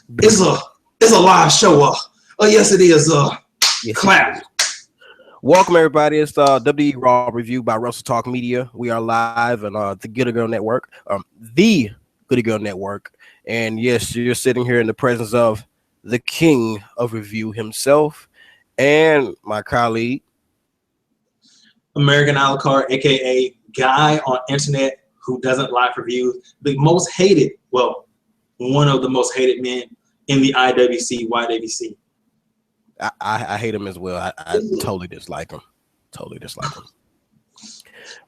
It's a live show. Yes, it is. Yes, Clap. Welcome everybody. It's WWE Raw review by Russell Talk Media. We are live on the Good Girl Network, the Good Girl Network. And yes, you're sitting here in the presence of the king of review himself and my colleague, AmericanAlucard, aka guy on internet who doesn't like reviews, the most hated, well, one of the most hated men in the IWC, YWC. I hate him as well. I totally dislike him.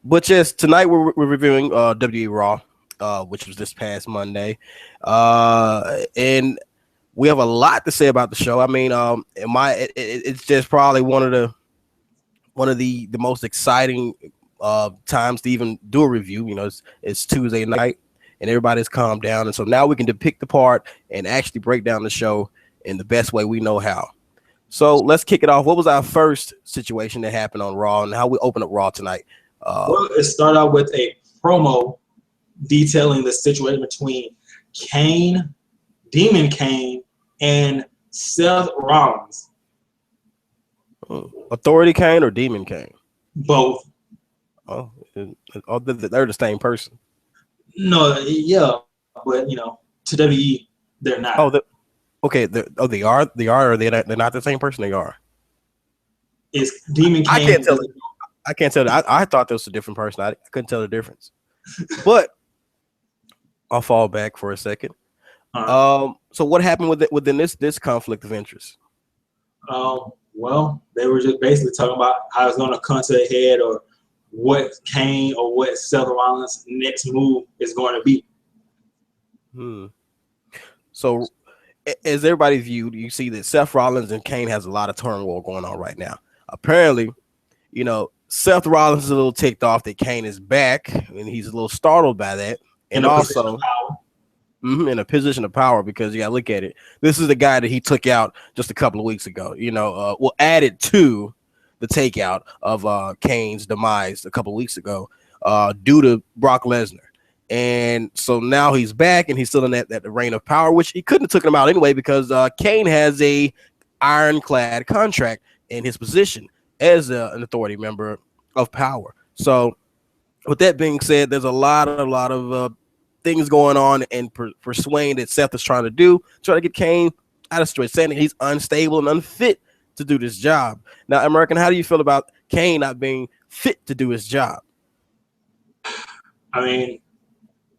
But yes, tonight we're reviewing WWE Raw, which was this past Monday, and we have a lot to say about the show. I mean, it's just probably one of the most exciting times to even do a review. You know, it's Tuesday night and everybody's calmed down, and so now we can depict the part and actually break down the show in the best way we know how. So let's kick it off. What was our first situation that happened on Raw, and how we open up Raw tonight? Well, it started out with a promo detailing the situation between Kane, Demon Kane, and Seth Rollins. Authority Kane or Demon Kane? Both. Oh, they're the same person. No, yeah, but you know, to WWE, they're not. Okay, they are, or they're not the same person. They are. It's Demon Kane. I can't tell. I thought there was a different person. I couldn't tell the difference. But I'll fall back for a second. So what happened within this conflict of interest? Well, they were just basically talking about how it's going to come to a head, or what Kane or what Seth Rollins' next move is going to be. So, as everybody viewed, you see that Seth Rollins and Kane has a lot of turmoil going on right now. Apparently, you know, Seth Rollins is a little ticked off that Kane is back, and he's a little startled by that. And also, in a position of power, because you got to look at it. This is the guy that he took out just a couple of weeks ago. You know, added to the takeout of Kane's demise a couple of weeks ago due to Brock Lesnar. And so now he's back, and he's still in that reign of power, which he couldn't have taken him out anyway, because Kane has a ironclad contract in his position as an authority member of power. So with that being said, there's a lot of things going on and persuading that Seth is trying to get Kane out of situation, saying that he's unstable and unfit to do this job. Now, American, how do you feel about Kane not being fit to do his job? I mean,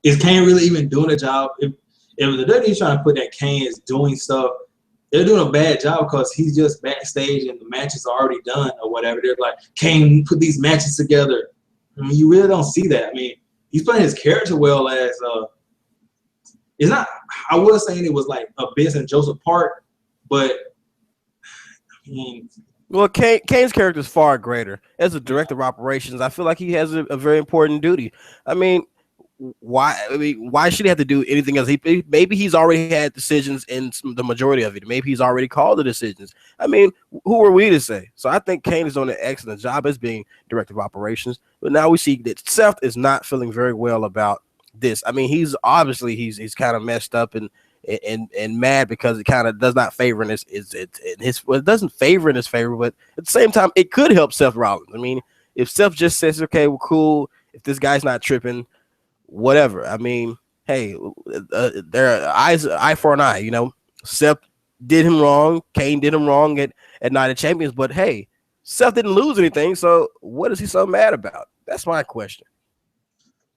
is Kane really even doing a job? If the WWE is trying to put that Kane is doing stuff, they're doing a bad job, because he's just backstage and the matches are already done or whatever. They're like, Kane, put these matches together. I mean, you really don't see that. I mean, he's playing his character well as it's not. I was saying it was like a Vince and Joseph part, but I mean, well, Kane's character is far greater. As a director of operations, I feel like he has a very important duty. I mean, why should he have to do anything else? Maybe he's already had decisions in the majority of it. Maybe he's already called the decisions. I mean, who are we to say? So I think Kane is doing an excellent job as being director of operations. But now we see that Seth is not feeling very well about this. I mean, he's kind of messed up and mad, because it kind of does not favor in his it doesn't favor in his favor, but at the same time it could help Seth Rollins. I mean, if Seth just says, okay, well, cool, if this guy's not tripping, whatever. I mean, hey, there are eye for an eye. You know, Seth did him wrong. Kane did him wrong at Night of Champions. But hey, Seth didn't lose anything. So what is he so mad about? That's my question.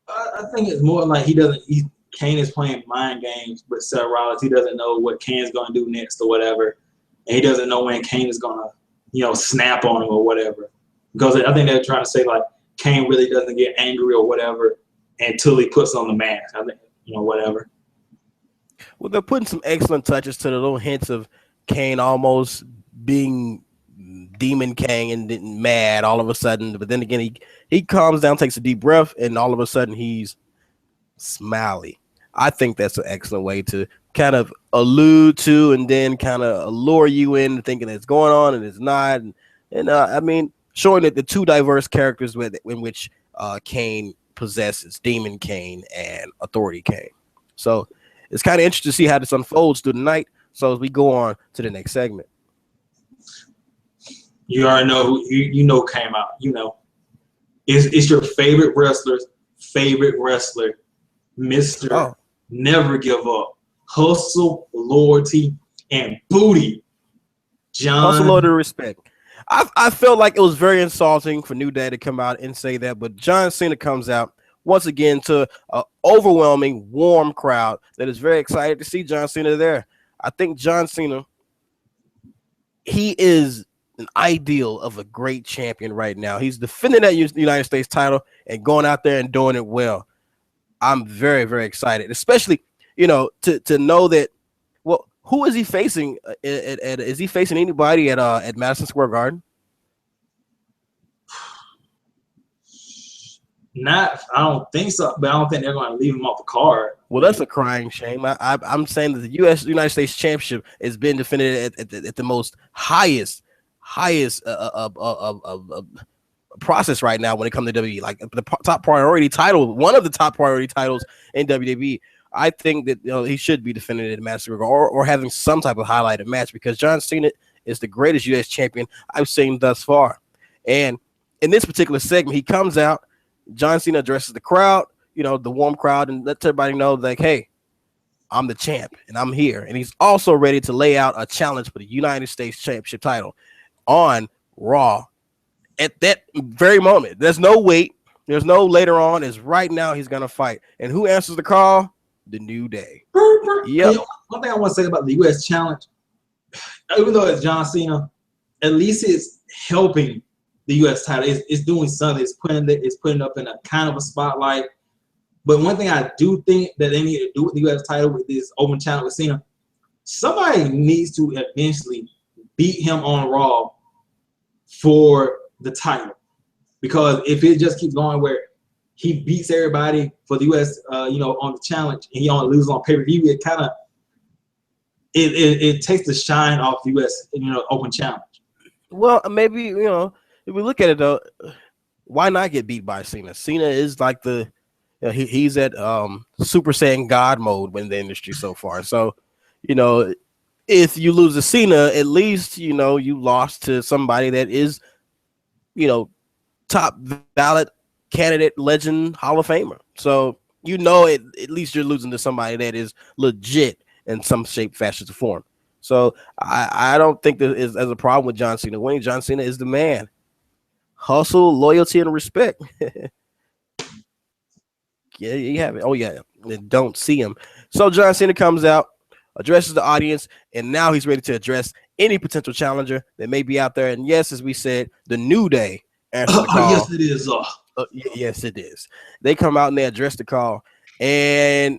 I think it's more like Kane is playing mind games with Seth Rollins. He doesn't know what Kane's going to do next or whatever, and he doesn't know when Kane is going to, snap on him or whatever. Because I think they're trying to say like Kane really doesn't get angry or whatever until he puts on the mask. I think, whatever. Well, they're putting some excellent touches to the little hints of Kane almost being Demon Kane and then mad all of a sudden. But then again, he calms down, takes a deep breath, and all of a sudden he's smiley. I think that's an excellent way to kind of allude to and then kind of allure you in thinking it's going on and it's not. And I mean, showing that the two diverse characters in which Kane possesses, Demon Kane and Authority Kane. So it's kind of interesting to see how this unfolds through the night. So as we go on to the next segment. You already know who you know came out. You know, it's your favorite wrestler, Mr. Never Give Up, Hustle, Loyalty, and Booty. John. Hustle, loyalty, respect. I felt like it was very insulting for New Day to come out and say that, but John Cena comes out once again to an overwhelming, warm crowd that is very excited to see John Cena there. I think John Cena, he is an ideal of a great champion right now. He's defending that United States title and going out there and doing it well. I'm very, very excited, especially, to know that, well, who is he facing? Is he facing anybody at Madison Square Garden? I don't think so, but I don't think they're going to leave him off the card. Well, that's a crying shame. I'm saying that the United States Championship has been defended at the most highest process right now when it comes to WWE, like the top priority title, one of the top priority titles in WWE. I think that he should be defended at Madison Square Garden or having some type of highlighted match, because John Cena is the greatest U.S. champion I've seen thus far. And in this particular segment, he comes out, John Cena addresses the crowd, the warm crowd, and lets everybody know, like, hey, I'm the champ and I'm here. And he's also ready to lay out a challenge for the United States Championship title on Raw at that very moment. There's no wait. There's no later on. It's right now he's going to fight. And who answers the call? The New Day. Yep. One thing I want to say about the U.S. challenge, even though it's John Cena, at least it's helping the U.S. title. It's doing something. It's putting up in a kind of a spotlight. But one thing I do think that they need to do with the U.S. title with this open challenge with Cena, somebody needs to eventually beat him on Raw for the title. Because if it just keeps going where he beats everybody for the U.S., on the challenge, and he only loses on pay-per-view, it kind of it takes the shine off the U.S. Open challenge. Well, maybe if we look at it though, why not get beat by Cena? Cena is like he's at Super Saiyan God mode in the industry so far. So if you lose to Cena, at least you lost to somebody that is top ballot candidate, legend, Hall of Famer. So at least you're losing to somebody that is legit in some shape, fashion, or form. So I don't think there is as a problem with John Cena winning. John Cena is the man. Hustle, loyalty, and respect. Yeah, you have it. Oh yeah, and don't see him. So John Cena comes out, addresses the audience, and now he's ready to address any potential challenger that may be out there. And yes, as we said, the New Day answers the call. Yes, it is. Yes, it is. They come out and they address the call, and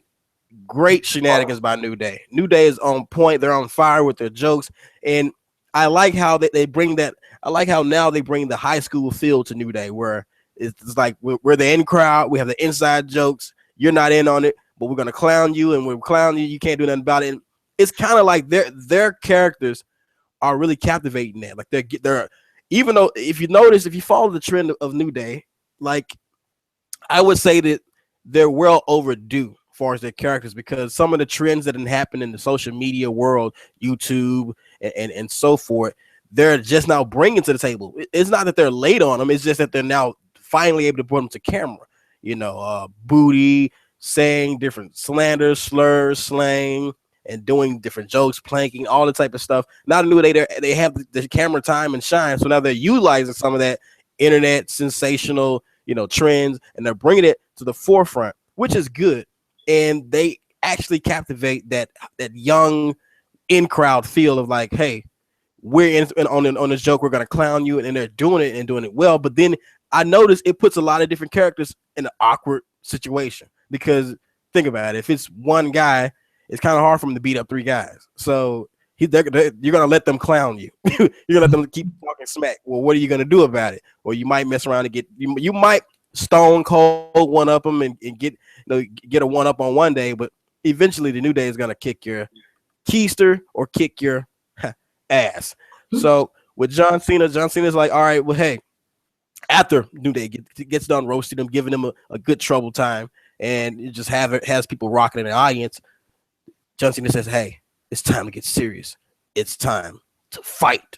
great shenanigans by New Day. New Day is on point. They're on fire with their jokes, and I like how they bring that. I like how now they bring the high school feel to New Day, where it's like we're the in crowd. We have the inside jokes. You're not in on it, but we're gonna clown you, and we're clowning you. You can't do nothing about it. And it's kind of like their characters are really captivating there. Like they're even though if you follow the trend of New Day, like I would say that they're well overdue as far as their characters, because some of the trends that have happened in the social media world, YouTube and so forth, they're just now bringing to the table. It's not that they're late on them. It's just that they're now finally able to put them to camera. Booty, saying different slanders, slurs, slang, and doing different jokes, planking, all the type of stuff. Now the New Day, they have the camera time and shine. So now they're utilizing some of that internet sensational, trends, and they're bringing it to the forefront, which is good. And they actually captivate that young in crowd feel of like, hey, we're on this joke, we're gonna clown you, and they're doing it and doing it well. But then I noticed it puts a lot of different characters in an awkward situation, because think about it, if it's one guy, it's kind of hard for him to beat up three guys. So you're gonna let them clown you. You're gonna let them keep talking smack. Well, what are you gonna do about it? Or you might mess around and you might stone cold one up them and get a one up on one day, but eventually the New Day is gonna kick your keister or kick your ass. So with John Cena's like, all right, well, hey, after New Day gets done roasting him, giving him a good trouble time, and it just has people rocking in the audience, John Cena says, "Hey, it's time to get serious. It's time to fight."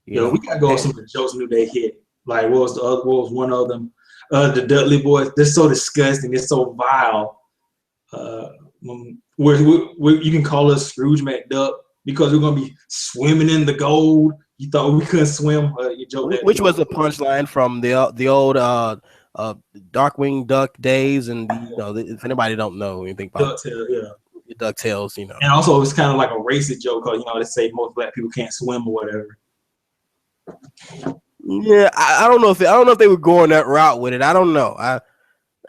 We gotta go with some of the jokes New Day hit. Like, what was one of them? The Dudley boys. They're so disgusting. It's so vile. You can call us Scrooge McDuck because we're gonna be swimming in the gold. You thought we couldn't swim? You joke that. Which was a punchline from the old Darkwing Duck days, and if anybody don't know anything about DuckTales, And also, it's kind of like a racist joke because they say most black people can't swim or whatever. Yeah, I don't know if they were going that route with it. I don't know. I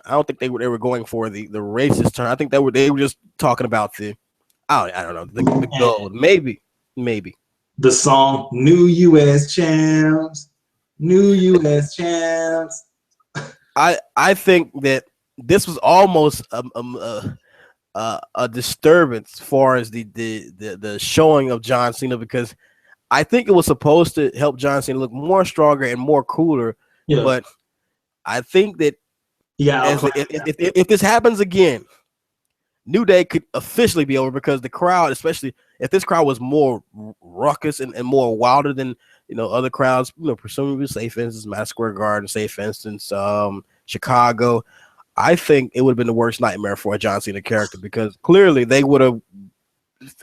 don't think they were going for the racist term. I think they were just talking about I don't know, the gold. Maybe. The song New U.S. Champs. New U.S. Champs. I think that this was almost a disturbance as far as the showing of John Cena, because I think it was supposed to help John Cena look more stronger and more cooler. Yeah. But I think that if this happens again, New Day could officially be over, because the crowd, especially if this crowd was more ruckus and more wilder than other crowds, presumably, say for instance Madison Square Garden, say for instance Chicago, I think it would have been the worst nightmare for a John Cena character, because clearly they would have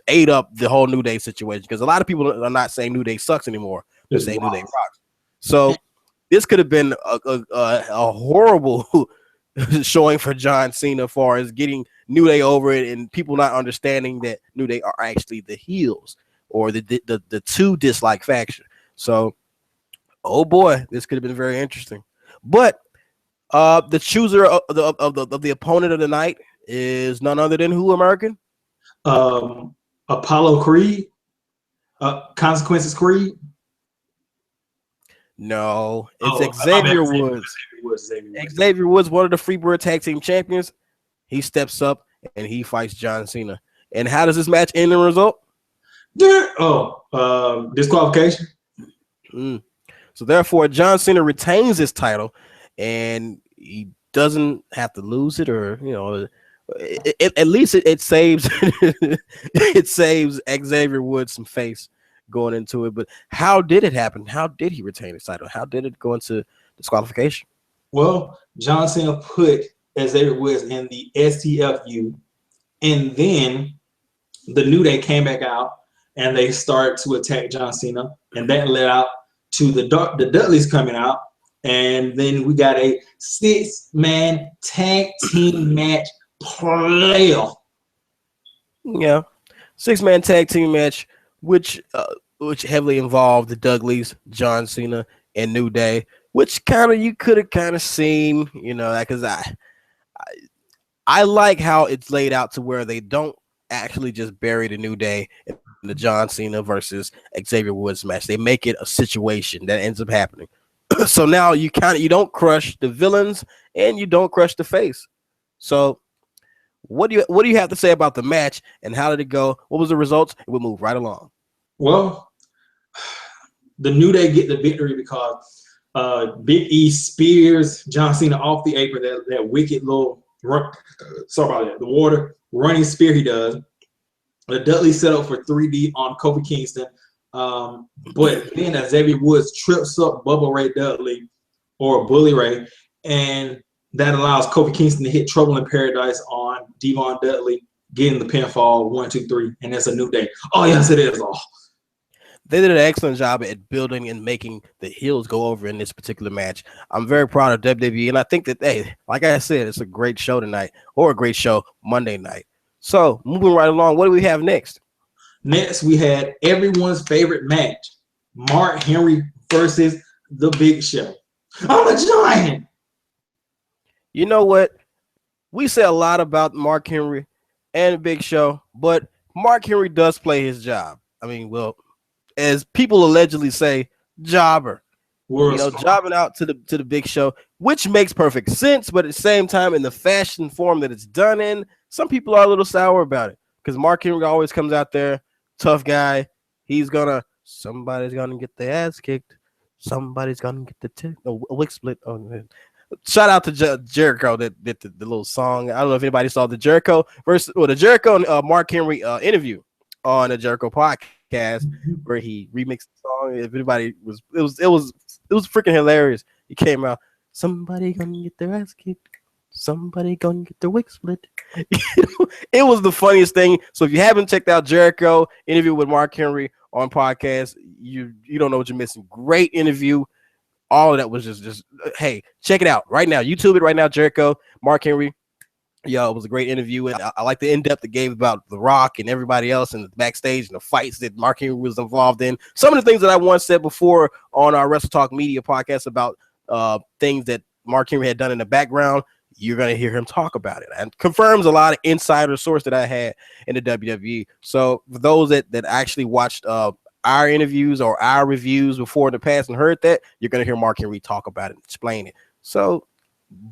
ate up the whole New Day situation, because a lot of people are not saying New Day sucks anymore. They're saying New Day rocks. So this could have been a horrible showing for John Cena as far as getting New Day over it, and people not understanding that New Day are actually the heels, or the two dislike faction. So, oh boy, this could have been very interesting. But the chooser of the opponent of the night is none other than who, American? Apollo Creed, Consequences Creed. No, it's Xavier Woods. Xavier Woods, one of the Freebird Tag Team Champions. He steps up and he fights John Cena. And how does this match end in result? Disqualification. So therefore, John Cena retains his title, and he doesn't have to lose it, or at least it saves it saves Xavier Woods some face going into it. But how did it happen? How did he retain his title? How did it go into disqualification? Well, John Cena put Xavier Woods in the STFU, and then the New Day came back out and they started to attack John Cena, and that led out to the Dudleys coming out, and then we got a 6-man tag team match playoff. Yeah, 6-man tag team match, which heavily involved the Dudleys, John Cena, and New Day, which you could have kind of seen, because I like how it's laid out to where they don't actually just bury the New Day in the John Cena versus Xavier Woods match. They make it a situation that ends up happening. So now you don't crush the villains and you don't crush the face. So what do you have to say about the match, and how did it go? What was the results? And we'll move right along. Well, the New Day get the victory because Big E spears John Cena off the apron, that wicked little sorry about that, the water running spear he does. The Dudley set up for 3D on Kofi Kingston, but then Xavier Woods trips up Bubba Ray Dudley, or Bully Ray, and that allows Kofi Kingston to hit Trouble in Paradise on Devon Dudley, getting the pinfall 1, 2, 3, and that's a New Day. Oh yes, it is. Oh. They did an excellent job at building and making the heels go over in this particular match. I'm very proud of WWE, and I think that, like I said, it's a great show tonight, or a great show Monday night. So, moving right along, what do we have next? Next, we had everyone's favorite match, Mark Henry versus The Big Show. I'm a giant. You know what? We say a lot about Mark Henry and The Big Show, but Mark Henry does play his job. I mean, well, as people allegedly say, jobber. Jobbing out to the Big Show, which makes perfect sense, but at the same time, in the fashion form that it's done in, some people are a little sour about it, because Mark Henry always comes out there, tough guy. Somebody's gonna get their ass kicked. Somebody's gonna get the wig split. Oh, man. shout out to Jericho that did the little song. I don't know if anybody saw the Jericho and Mark Henry interview on the Jericho podcast where he remixed the song. If anybody it was freaking hilarious. He came out, somebody gonna get their ass kicked, somebody gonna get their wig split. It was the funniest thing. So if you haven't checked out Jericho interview with Mark Henry on podcast, you don't know what you're missing. Great interview. All of that was just hey, check it out right now. YouTube it right now. Jericho, Mark Henry. Yo, it was a great interview, and I like the in-depth it gave about The Rock and everybody else and the backstage and the fights that Mark Henry was involved in. Some of the things that I once said before on our Wrestle Talk Media podcast about things that Mark Henry had done in the background, you're going to hear him talk about it, and confirms a lot of insider source that I had in the WWE. So for those that actually watched our interviews or our reviews before in the past and heard that, you're going to hear Mark Henry talk about it and explain it. So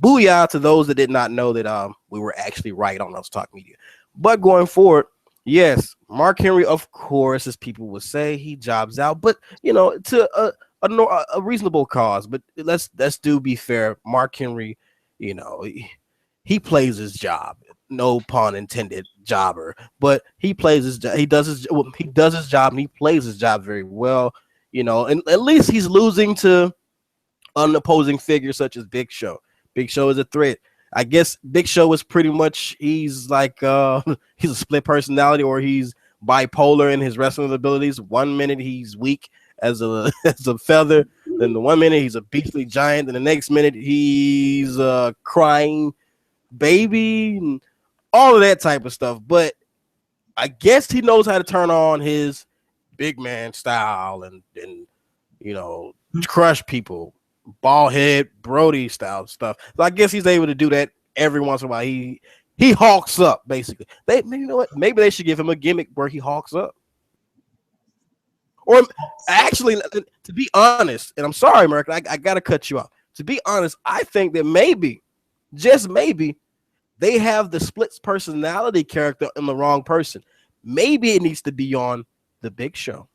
booyah to those that did not know that we were actually right on Wrestle Talk Media. But going forward, yes, Mark Henry, of course, as people would say, he jobs out, but to a reasonable cause. But let's do be fair. Mark Henry, he plays his job. No pun intended, jobber. But he plays his job. He does his job, and he plays his job very well. And at least he's losing to unopposing figures such as Big Show. Big Show is a threat. I guess Big Show is pretty much, he's like he's a split personality, or he's bipolar in his wrestling abilities. 1 minute he's weak as a feather, then the 1 minute he's a beastly giant, then the next minute he's a crying baby, and all of that type of stuff. But I guess he knows how to turn on his big man style and crush people, ball head Brody style stuff. So I guess he's able to do that every once in a while. He hawks up, basically. Maybe they should give him a gimmick where he hawks up. Or actually, to be honest, and I'm sorry, America, I gotta cut you off. To be honest, I think that maybe, just maybe, they have the split personality character in the wrong person. Maybe it needs to be on the Big Show.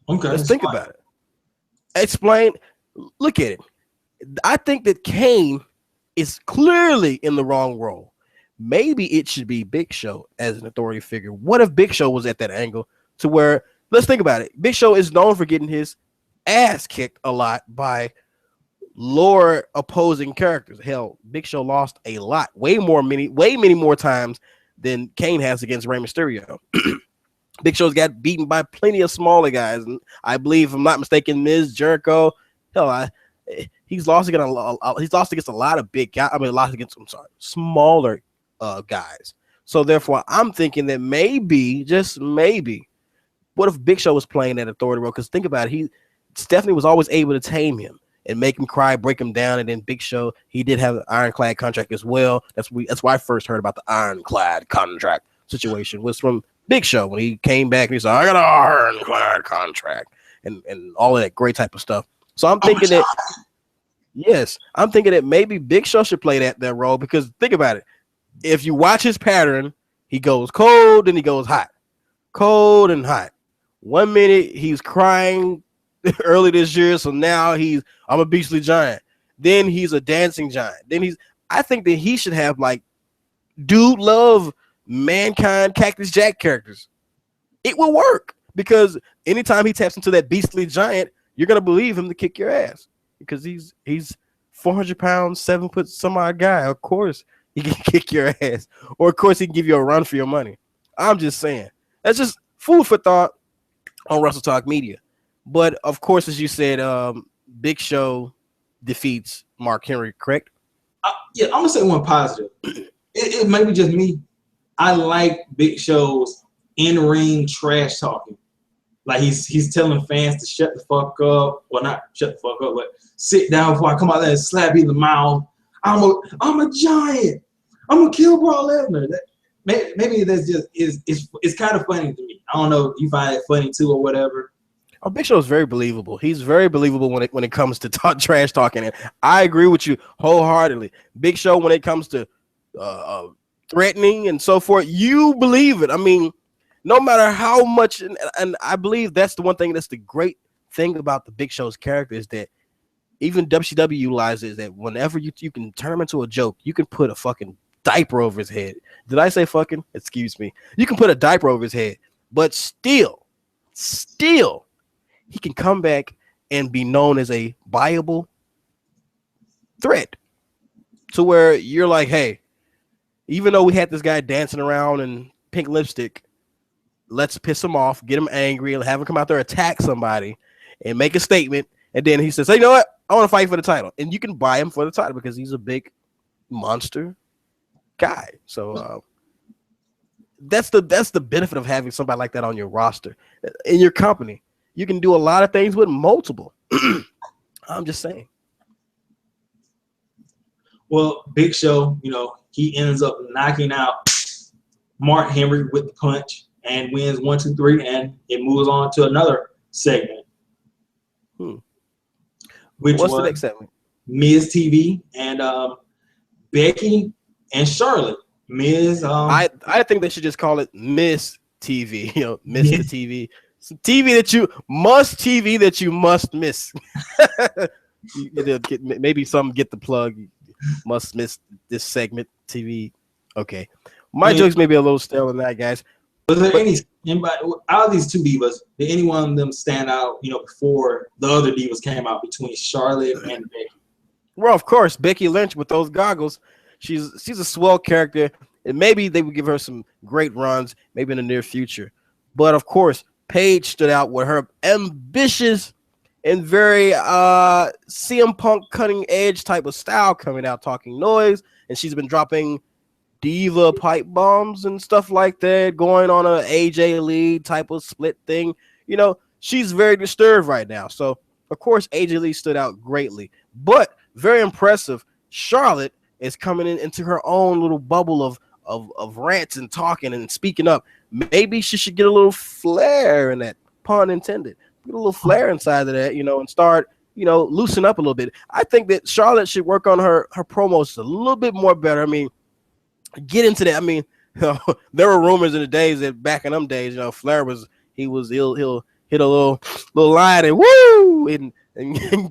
Okay, let's think about it. Explain. Look at it. I think that Kane is clearly in the wrong role. Maybe it should be Big Show as an authority figure. What if Big Show was at that angle to where, let's think about it. Big Show is known for getting his ass kicked a lot by lower opposing characters. Hell, Big Show lost a lot, way many more times than Kane has against Rey Mysterio. Big Show's got beaten by plenty of smaller guys, and I believe, if I'm not mistaken, Miz, Jericho. Hell, he's lost against a lot of big guys. Smaller guys. So therefore, I'm thinking that maybe, just maybe, what if Big Show was playing that authority role? Because think about it, Stephanie was always able to tame him and make him cry, break him down. And then Big Show, he did have an ironclad contract as well. That's why I first heard about the ironclad contract situation, was from Big Show when he came back and he said, I got an ironclad contract and all of that great type of stuff. So I'm thinking that maybe Big Show should play that role, because think about it. If you watch his pattern, he goes cold and he goes hot. Cold and hot. 1 minute he's crying early this year, so now I'm a beastly giant. Then he's a dancing giant. Then I think that he should have like Dude Love, Mankind, Cactus Jack characters. It will work, because anytime he taps into that beastly giant, you're gonna believe him to kick your ass, because he's 400 pounds, 7 foot some odd guy. Of course he can kick your ass, or of course he can give you a run for your money. I'm just saying, that's just food for thought on Wrestle Talk Media. But of course, as you said, Big Show defeats Mark Henry, correct? Yeah, I'm gonna say one positive. It may be just me. I like Big Show's in-ring trash talking. Like he's telling fans to shut the fuck up. Well, not shut the fuck up, but sit down before I come out there and slap you in the mouth. I'm a giant. I'm gonna kill Brock Lesnar. Maybe that's just it's kind of funny to me. I don't know if you find it funny too or whatever. Oh, Big Show is very believable. He's very believable when it comes to trash talking, and I agree with you wholeheartedly. Big Show, when it comes to threatening and so forth, you believe it. I mean, no matter how much, and I believe that's the one thing that's the great thing about the Big Show's character, is that even WCW utilizes that whenever you can turn him into a joke, you can put a fucking diaper over his head. Did I say fucking? Excuse me. You can put a diaper over his head, but still, he can come back and be known as a viable threat to where you're like, hey, even though we had this guy dancing around in pink lipstick, let's piss him off, get him angry, and have him come out there, attack somebody, and make a statement. And then he says, hey, you know what? I want to fight for the title. And you can buy him for the title because he's a big monster guy. So that's the benefit of having somebody like that on your roster. In your company, you can do a lot of things with multiple. I'm just saying. Well, Big Show, you know, he ends up knocking out Mark Henry with the punch and wins 1, 2, 3, and it moves on to another segment. What's the next segment? Miz TV and Becky and Charlotte. Miz. I think they should just call it Miz TV. You know, Miss the TV. Some TV that you must miss. Maybe some get the plug. Must miss this segment TV. Okay, my jokes may be a little stale in that, guys. Was there anybody out of these two divas? Did any one of them stand out? You know, before the other divas came out, between Charlotte and Becky. Well, of course, Becky Lynch with those goggles. She's a swell character, and maybe they would give her some great runs, maybe in the near future. But of course, Paige stood out with her ambitious and very CM Punk cutting edge type of style, coming out talking noise, and she's been dropping diva pipe bombs and stuff like that, going on a AJ Lee type of split thing. You know, she's very disturbed right now. So of course AJ Lee stood out greatly, but very impressive. Charlotte is coming into her own little bubble of rants and talking and speaking up. Maybe she should get a little flair in that, pun intended. Get a little flair inside of that, you know, and start, you know, loosen up a little bit. I think that Charlotte should work on her promos a little bit more better. I mean, get into that. I mean, you know, there were rumors in the days that back in them days, you know, Flair he'll hit a little line and woo and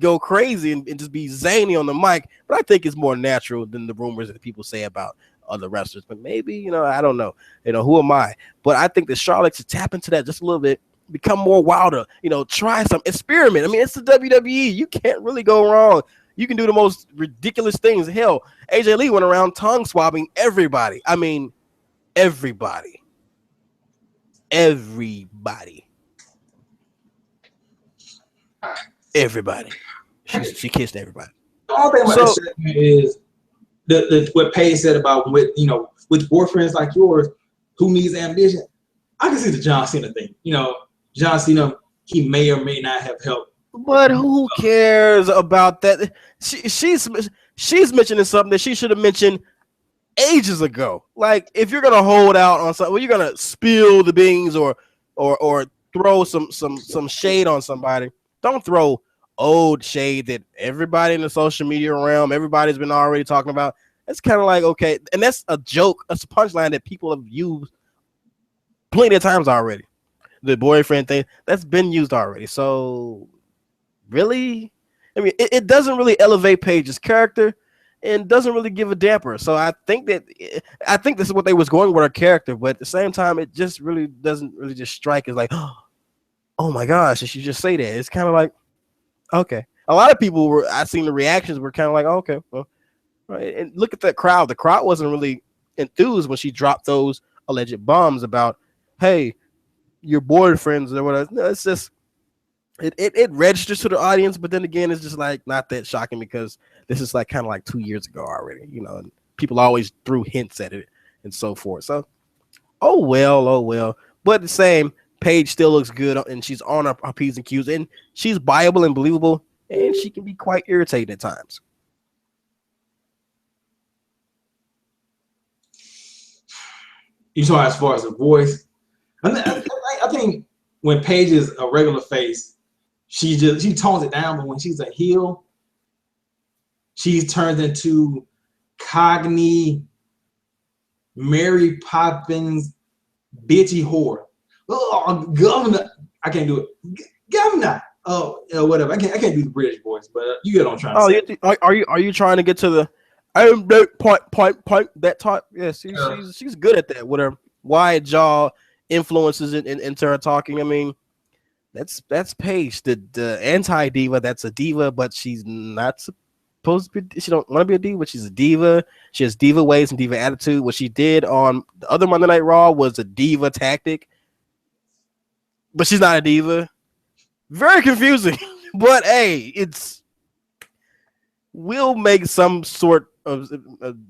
go crazy and just be zany on the mic. But I think it's more natural than the rumors that people say about other wrestlers. But maybe, you know, I don't know. You know, who am I? But I think that Charlotte should tap into that just a little bit, become more wilder, you know, try some experiment. I mean, it's the WWE. You can't really go wrong. You can do the most ridiculous things. Hell, AJ Lee went around tongue swabbing everybody. I mean, everybody. She kissed everybody. The only thing about this segment is what Paige said about with boyfriends like yours who needs ambition. I can see the John Cena thing. You know, John Cena, he may or may not have helped. But who cares about that? She's mentioning something that she should have mentioned ages ago. Like, if you're gonna hold out on something, well, you're gonna spill the beans or throw some shade on somebody. Don't throw old shade that everybody in the social media realm, everybody's been already talking about. It's kind of like, okay, and that's a joke, that's a punchline that people have used plenty of times already. The boyfriend thing, that's been used already. So really, I mean, it doesn't really elevate Paige's character and doesn't really give a damper. So I think this is what they was going with her character, but at the same time, it just really doesn't really just strike as like, oh my gosh, did she just say that? It's kind of like, okay. A lot of people I seen the reactions were kind of like, oh, okay, well, right. And look at that crowd. The crowd wasn't really enthused when she dropped those alleged bombs about, hey, your boyfriends or whatever. No, it's just it registers to the audience, but then again, it's just like not that shocking because this is like kind of like 2 years ago already, you know, and people always threw hints at it and so forth. So, oh well. But the same, Paige still looks good and she's on her P's and Q's and she's viable and believable, and she can be quite irritating at times. You saw as far as the voice. I think when Paige is a regular face, she tones it down, but when she's a heel, she turns into Cogni, Mary Poppins, bitchy whore. Oh, governor, I can't do it. Governor, Oh, whatever. I can't do the British voice, but you get what I'm trying to Oh, say. are you trying to get to the I'm the point that type? Yeah, she's good at that with her wide jaw influences into her talking. I mean, that's Paige, the anti diva. That's a diva, but she's not supposed to be. She don't want to be a diva, but she's a diva. She has diva ways and diva attitude. What she did on the other Monday Night Raw was a diva tactic, but she's not a diva. Very confusing, but hey, we'll make some sort of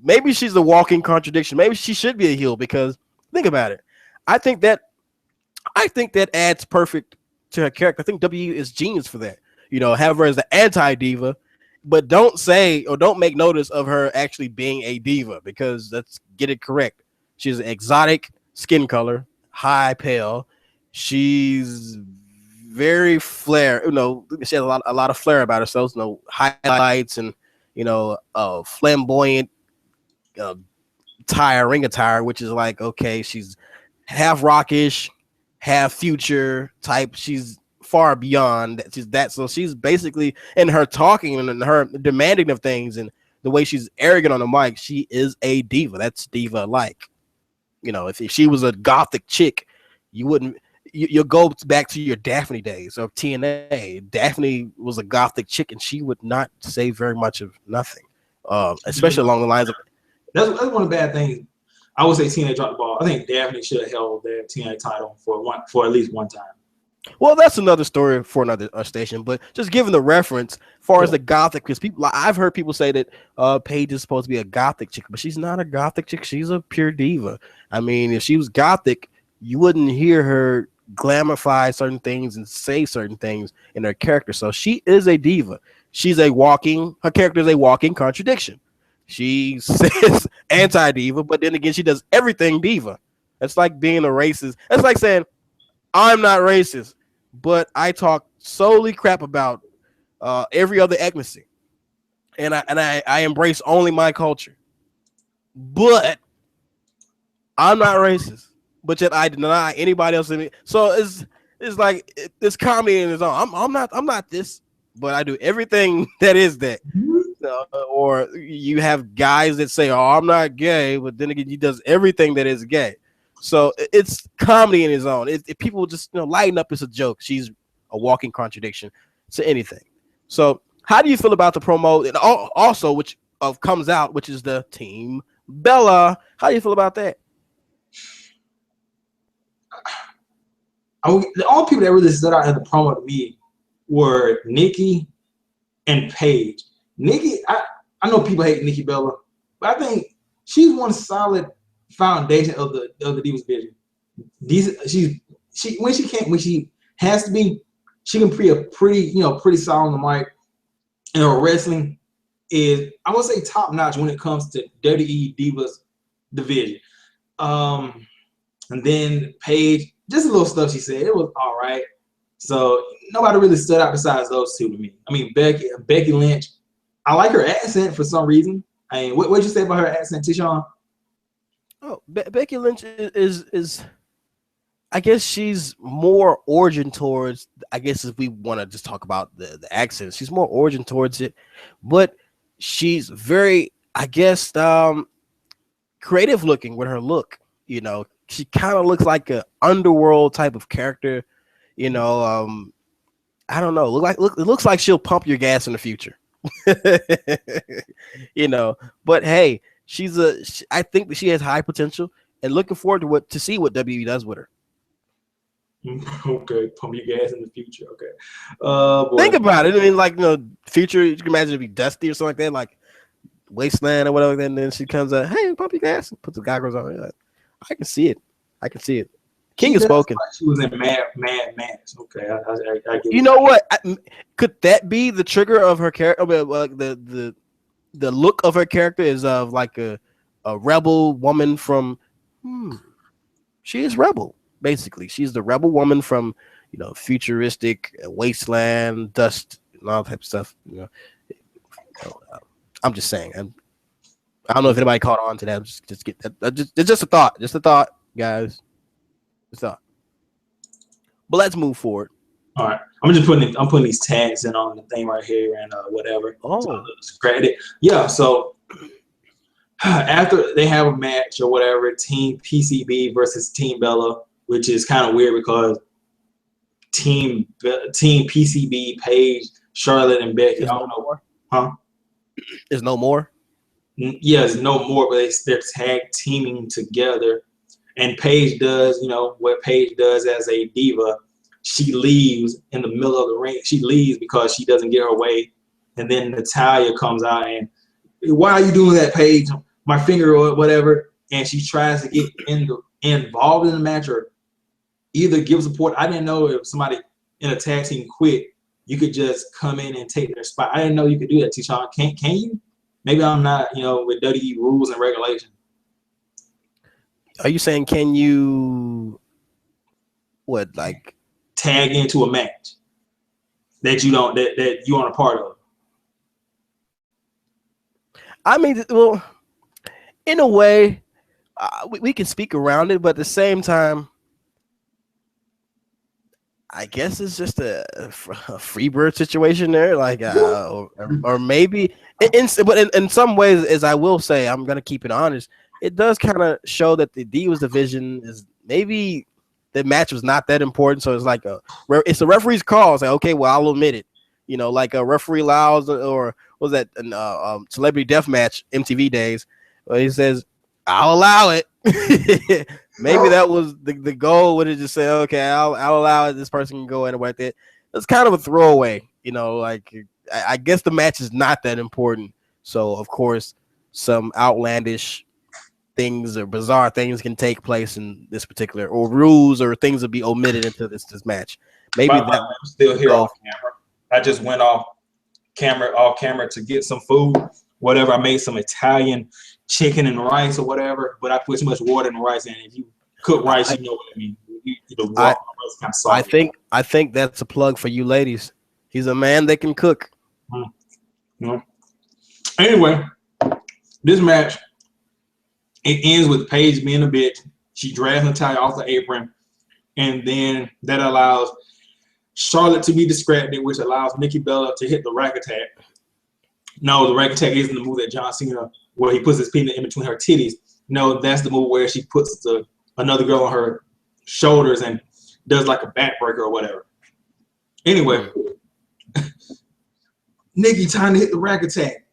maybe she's a walking contradiction. Maybe she should be a heel because think about it. I think that adds perfect to her character. I think W is genius for that. Have her as the anti diva, but don't say or don't make notice of her actually being a diva because let's get it correct. She's an exotic skin color, high pale. She's very flair. She has a lot of flair about herself. Highlights and flamboyant ring attire, which is like okay, she's half rockish, half future type. She's far beyond that. She's that. So she's basically in her talking and her demanding of things and the way she's arrogant on the mic. She is a diva. That's diva like. If she was a gothic chick, you wouldn't. You'll go back to your Daphne days of TNA. Daphne was a gothic chick, and she would not say very much of nothing, especially along the lines of. That's one of the bad things. I would say TNA dropped the ball. I think Daphne should have held their TNA title for at least one time. Well, that's another story for another station, but just given the reference, as far as the gothic, because I've heard people say that Paige is supposed to be a gothic chick, but she's not a gothic chick. She's a pure diva. I mean, if she was gothic, you wouldn't hear her glamify certain things and say certain things in her character. So she is a diva. Her character is a walking contradiction. She says anti-diva, but then again, she does everything diva. That's like being a racist. That's like saying, I'm not racist, but I talk solely crap about every other ethnicity. And I embrace only my culture. But I'm not racist. But yet I deny anybody else in it. So it's like it's comedy in its own. I'm not this, but I do everything that is that. Or you have guys that say, "Oh, I'm not gay," but then again, he does everything that is gay. So it's comedy in its own. If people just lighten up, it's a joke. She's a walking contradiction to anything. So how do you feel about the promo? And also, which comes out, which is the Team Bella. How do you feel about that? The only people that really stood out in the promo to me were Nikki and Paige. Nikki, I know people hate Nikki Bella, but I think she's one solid foundation of the Divas division. When she has to be, she can be pretty solid on the mic. And her wrestling is, I would say, top notch when it comes to WWE Divas division. And then Paige, just a little stuff she said, it was all right. So nobody really stood out besides those two to me. I mean, Becky Lynch, I like her accent for some reason. I mean, what'd you say about her accent, Tishon? Oh, Becky Lynch is I guess she's more origin towards, I guess if we want to just talk about the accent, she's more origin towards it, but she's very, I guess, creative looking with her look. She kind of looks like an underworld type of character. I don't know. It looks like she'll pump your gas in the future. But hey, I think that she has high potential, and looking forward to see what WWE does with her. Okay, pump your gas in the future. Okay. Think about it. I mean, future, you can imagine it'd be Dusty or something like that, like Wasteland or whatever. And then she comes out, hey, pump your gas, and puts the goggles on. Like, I can see it. King has spoken. Like she was in Mad Max. Okay, I get you know what? Could that be the trigger of her character? Like the look of her character is of like a rebel woman from. She is rebel. Basically, she's the rebel woman from, futuristic Wasteland, Dust, and all type of stuff. I'm just saying. I don't know if anybody caught on to that. Just get that. It's just a thought, guys. Just a thought. But let's move forward. All right, I'm putting these tags in on the thing right here and whatever. Oh, so credit. Yeah. So after they have a match or whatever, Team PCB versus Team Bella, which is kind of weird because Team PCB, Paige, Charlotte, and Becky. I don't know. More? Huh? There's no more. Yes, no more, but they're tag teaming together. And Paige does, what Paige does as a diva. She leaves in the middle of the ring. She leaves because she doesn't get her way. And then Natalia comes out and, why are you doing that, Paige? My finger or whatever. And she tries to get involved in the match or either give support. I didn't know if somebody in a tag team quit, you could just come in and take their spot. I didn't know you could do that, T-Sean. Can you? Maybe I'm not, with WWE rules and regulations. Are you saying can you tag into a match that you don't that you aren't a part of? I mean, well, in a way, we can speak around it, but at the same time, I guess it's just a free bird situation there, or maybe. But in some ways, as I will say, I'm gonna keep it honest. It does kind of show that the Divas division is maybe the match was not that important. So it's like it's a referee's call. It's like, okay, well, I'll admit it. Like a referee allows, or what was that Celebrity Deathmatch MTV days, where he says, I'll allow it. Maybe that was the goal. Would it just say, okay, I'll allow it. This person can go in and like that. It's kind of a throwaway. I guess the match is not that important. So of course, some outlandish things or bizarre things can take place in this particular, or rules or things will be omitted into this match. Maybe that I'm still here off camera. I just went off camera to get some food, whatever. I made some Italian chicken and rice or whatever, but I put too much water in the rice, and if you cook rice, you know what I mean. I think that's a plug for you ladies. He's a man that can cook. Mm-hmm. Anyway, this match, it ends with Paige being a bitch. She drags Natalia off the apron, and then that allows Charlotte to be distracted, which allows Nikki Bella to hit the rack attack. No, the rack attack isn't the move that John Cena, where he puts his peanut in between her titties. No, that's the move where she puts another girl on her shoulders and does like a backbreaker or whatever. Anyway, Nikki trying to hit the rack attack.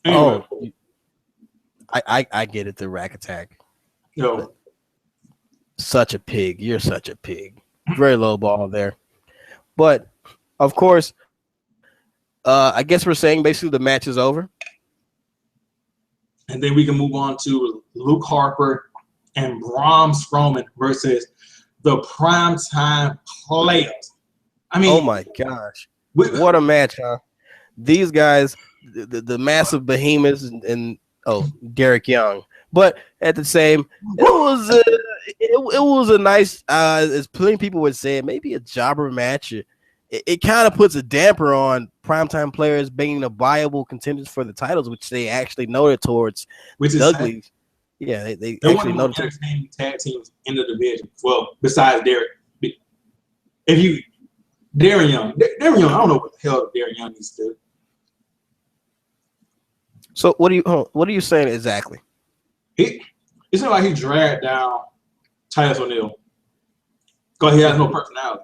Anyway. Oh, I get it. The rack attack. Yo, such a pig. You're such a pig. Very low ball there. But of course, I guess we're saying basically the match is over. And then we can move on to Luke Harper and Braun Strowman versus the Primetime Players. I mean, oh my gosh, what a match, huh? These guys, the massive behemoths, and Derek Young. But at the same, it was a nice, as plenty of people would say, maybe a jobber match. It kind of puts a damper on Primetime Players being the viable contenders for the titles, which they actually noted towards. Which is Dudley. Yeah, they actually noted towards tag teams in the division. Well, besides Derek, Darren Young, I don't know what the hell Darren Young needs to do. So what are you saying exactly? It's not like he dragged down Titus O'Neil because he has no personality.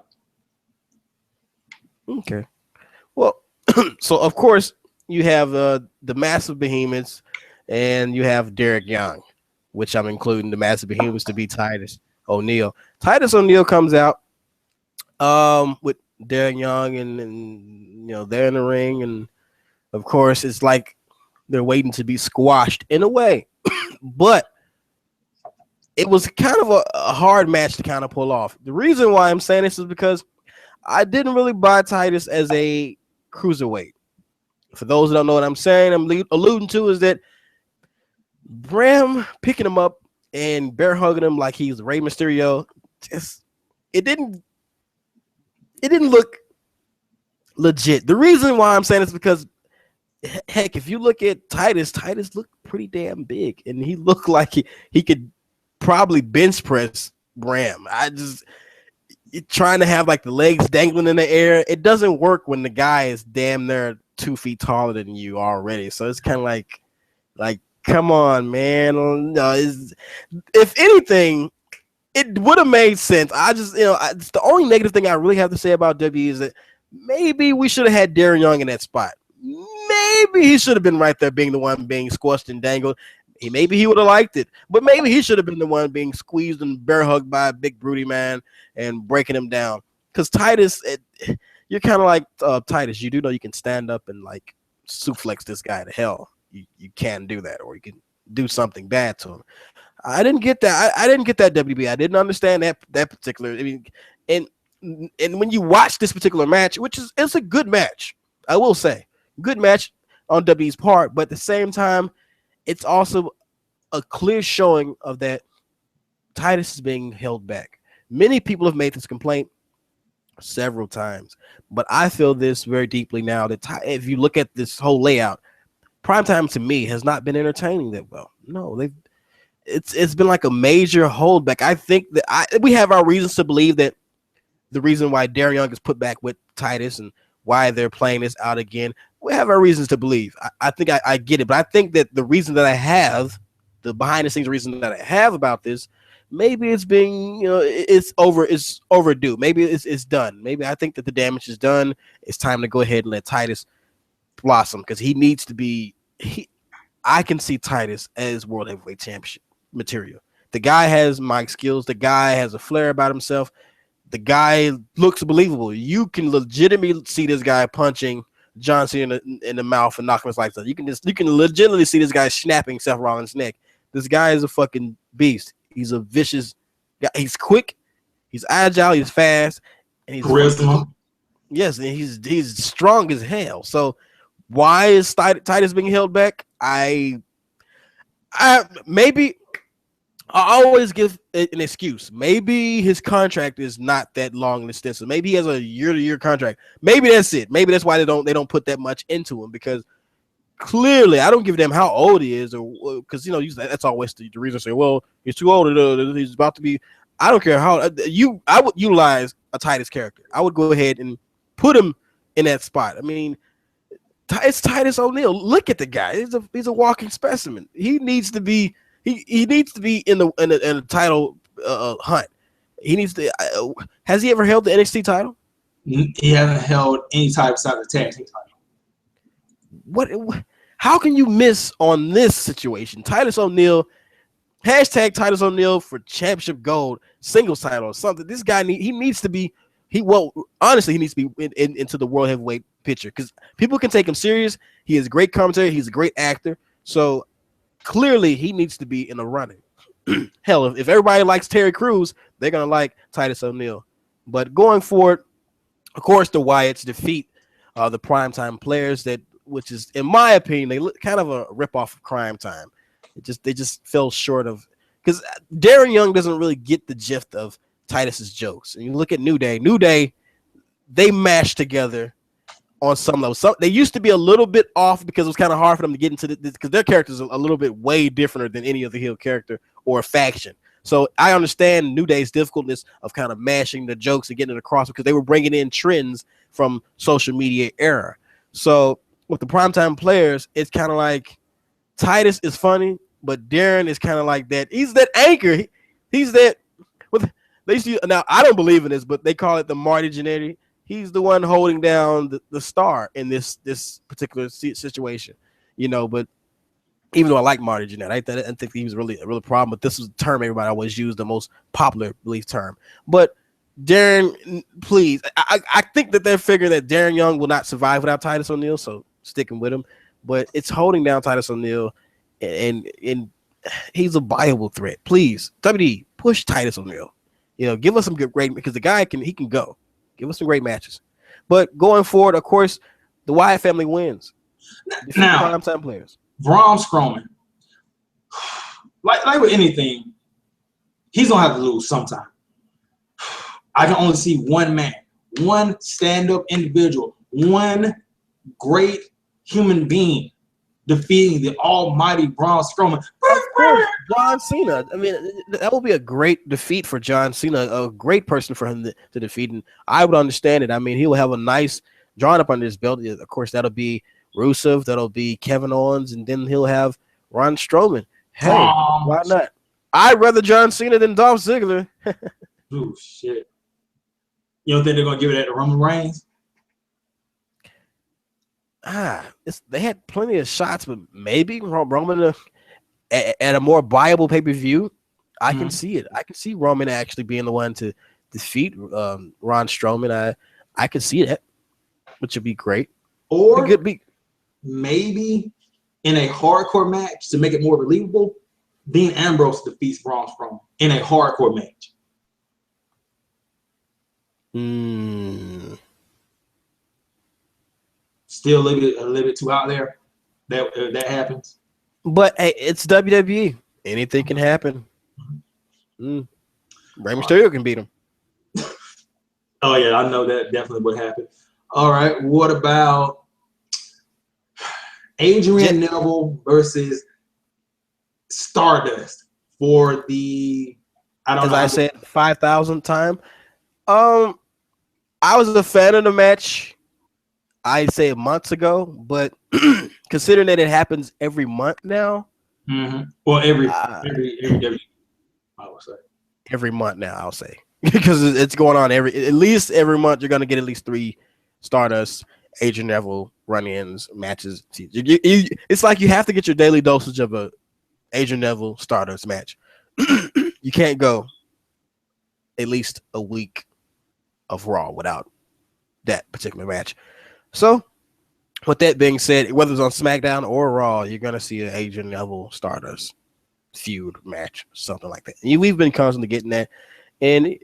Okay. Well, so of course you have the massive behemoths, and you have Derek Young, which I'm including the massive behemoths to be Titus O'Neil. Titus O'Neil comes out with Derek Young, and they're in the ring, and of course it's like they're waiting to be squashed in a way. But it was kind of a hard match to kind of pull off. The reason why I'm saying this is because I didn't really buy Titus as a cruiserweight. For those that don't know what I'm saying, I'm alluding to is that Bram picking him up and bear hugging him like he's Rey Mysterio, it didn't look legit. The reason why I'm saying this is because, heck, if you look at Titus looked pretty damn big, and he looked like he could probably bench press Bram. Trying to have like the legs dangling in the air. It doesn't work when the guy is damn near 2 feet taller than you already. So it's kind of like, come on, man. No, if anything, it would have made sense. It's the only negative thing I really have to say about WWE is that maybe we should have had Darren Young in that spot. Maybe he should have been right there being the one being squashed and dangled. Maybe he would have liked it, but maybe he should have been the one being squeezed and bear hugged by a big broody man and breaking him down. Because Titus, you're kind of like Titus. You do know you can stand up and like suplex this guy to hell. You can do that, or you can do something bad to him. I didn't get that. I didn't get that, WB. I didn't understand that particular. I mean, and when you watch this particular match, it's a good match, I will say, good match on WWE's part, but at the same time, it's also a clear showing of that Titus is being held back. Many people have made this complaint several times, but I feel this very deeply now that if you look at this whole layout, Primetime to me has not been entertaining that well. No, it's been like a major holdback. I think that we have our reasons to believe that the reason why Darren Young is put back with Titus and why they're playing this out again, we have our reasons to believe. I think I get it, but I think that the reason that I have, the behind the scenes reason that I have about this, maybe it's being, it's overdue. Maybe it's done. Maybe I think that the damage is done. It's time to go ahead and let Titus blossom because he needs to be. I can see Titus as World Heavyweight Championship material. The guy has mic skills. The guy has a flair about himself. The guy looks believable. You can legitimately see this guy punching John Cena in the mouth and knocking his lights out. You can legitimately see this guy snapping Seth Rollins' neck. This guy is a fucking beast. He's a vicious guy. He's quick. He's agile. He's fast. And he's charisma. Yes, and he's strong as hell. So why is Titus being held back? I always give an excuse. Maybe his contract is not that long and extensive. Maybe he has a year-to-year contract. Maybe that's it. Maybe that's why they don't put that much into him because clearly I don't give a damn how old he is or because that's always the reason to say, well, he's too old. He's about to be. I don't care how I would utilize a Titus character. I would go ahead and put him in that spot. I mean, it's Titus O'Neil. Look at the guy. He's a walking specimen. He needs to be. He needs to be in a title hunt. He needs to. Has he ever held the NXT title? He hasn't held any title besides the tag team title. What? How can you miss on this situation? Titus O'Neil, hashtag Titus O'Neil for championship gold, singles title or something. This guy needs to be. Honestly, he needs to be into the world heavyweight picture because people can take him serious. He has great commentary. He's a great actor. So clearly, he needs to be in the running. Hell, if everybody likes Terry Crews, they're gonna like Titus O'Neil. But going forward, of course, the Wyatts defeat the Primetime Players. Which is, in my opinion, they look kind of a ripoff of Crime Time. They just fell short of because Darren Young doesn't really get the gist of Titus's jokes. And you look at New Day. New Day, they mashed together on some level. They used to be a little bit off because it was kind of hard for them to get into this because their characters are a little bit way different than any other heel character or faction. So I understand New Day's difficultness of kind of mashing the jokes and getting it across because they were bringing in trends from social media era. So with the Primetime Players, it's kind of like Titus is funny, but Darren is kind of like that. He's that anchor. He's that. Now I don't believe in this, but they call it the Marty Jannetty. He's the one holding down the star in this particular situation, But even though I like Marty Jannetty, I didn't think he was really a real problem. But this was a term everybody always used, the most popular belief term. But Darren, please, I think that they're figuring that Darren Young will not survive without Titus O'Neil, so sticking with him. But it's holding down Titus O'Neil, and he's a viable threat. Please, WWE, push Titus O'Neil. Give us some great because the guy can go. Give us some great matches. But going forward, of course, the Wyatt family wins. Now, Primetime Players. Braun Strowman, like with anything, he's gonna have to lose sometime. I can only see one man, one stand-up individual, one great human being defeating the almighty Braun Strowman. Of course, John Cena. I mean, that would be a great defeat for John Cena, a great person for him to defeat, and I would understand it. I mean, he will have a nice drawn up under his belt. Of course, that'll be Rusev, that'll be Kevin Owens, and then he'll have Ron Strowman. Hey, why not? I'd rather John Cena than Dolph Ziggler. Oh shit! You don't think they're gonna give it at the Roman Reigns? They had plenty of shots, but maybe Roman at a more viable pay-per-view. I can see it. I can see Roman actually being the one to defeat Ron Strowman. I can see that, which would be great. Or maybe in a hardcore match to make it more believable, Dean Ambrose defeats Braun Strowman in a hardcore match. Still a little bit too out there that happens. But hey, it's WWE. Anything can happen. Rey Mysterio can beat him. Oh yeah, I know that definitely would happen. All right, what about Adrian Neville versus Stardust for the I said 5,000th time. I was a fan of the match. I'd say months ago, but considering that it happens every month now, well, every I would say every month now. I'll say because it's going on at least every month. You're gonna get at least 3 Stardust, Adrian Neville run-ins matches. It's like you have to get your daily dosage of a Adrian Neville Stardust match. You can't go at least a week of Raw without that particular match. So, with that being said, whether it's on SmackDown or Raw, you're going to see an Adrian Neville Stardust feud match, something like that. We've been constantly getting that. And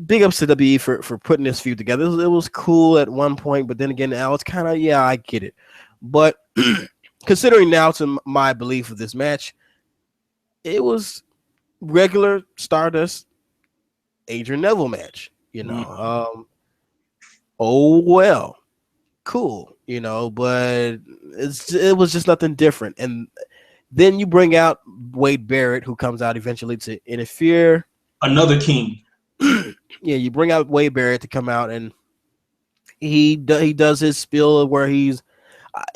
big ups to WWE for putting this feud together. It was cool at one point, but then again, now it's kind of, yeah, I get it. But considering now to my belief of this match, it was regular Stardust Adrian Neville match, oh well. Cool, but it was just nothing different. And then you bring out Wade Barrett, who comes out eventually to interfere. Another king. Yeah, you bring out Wade Barrett to come out, and he does his spiel where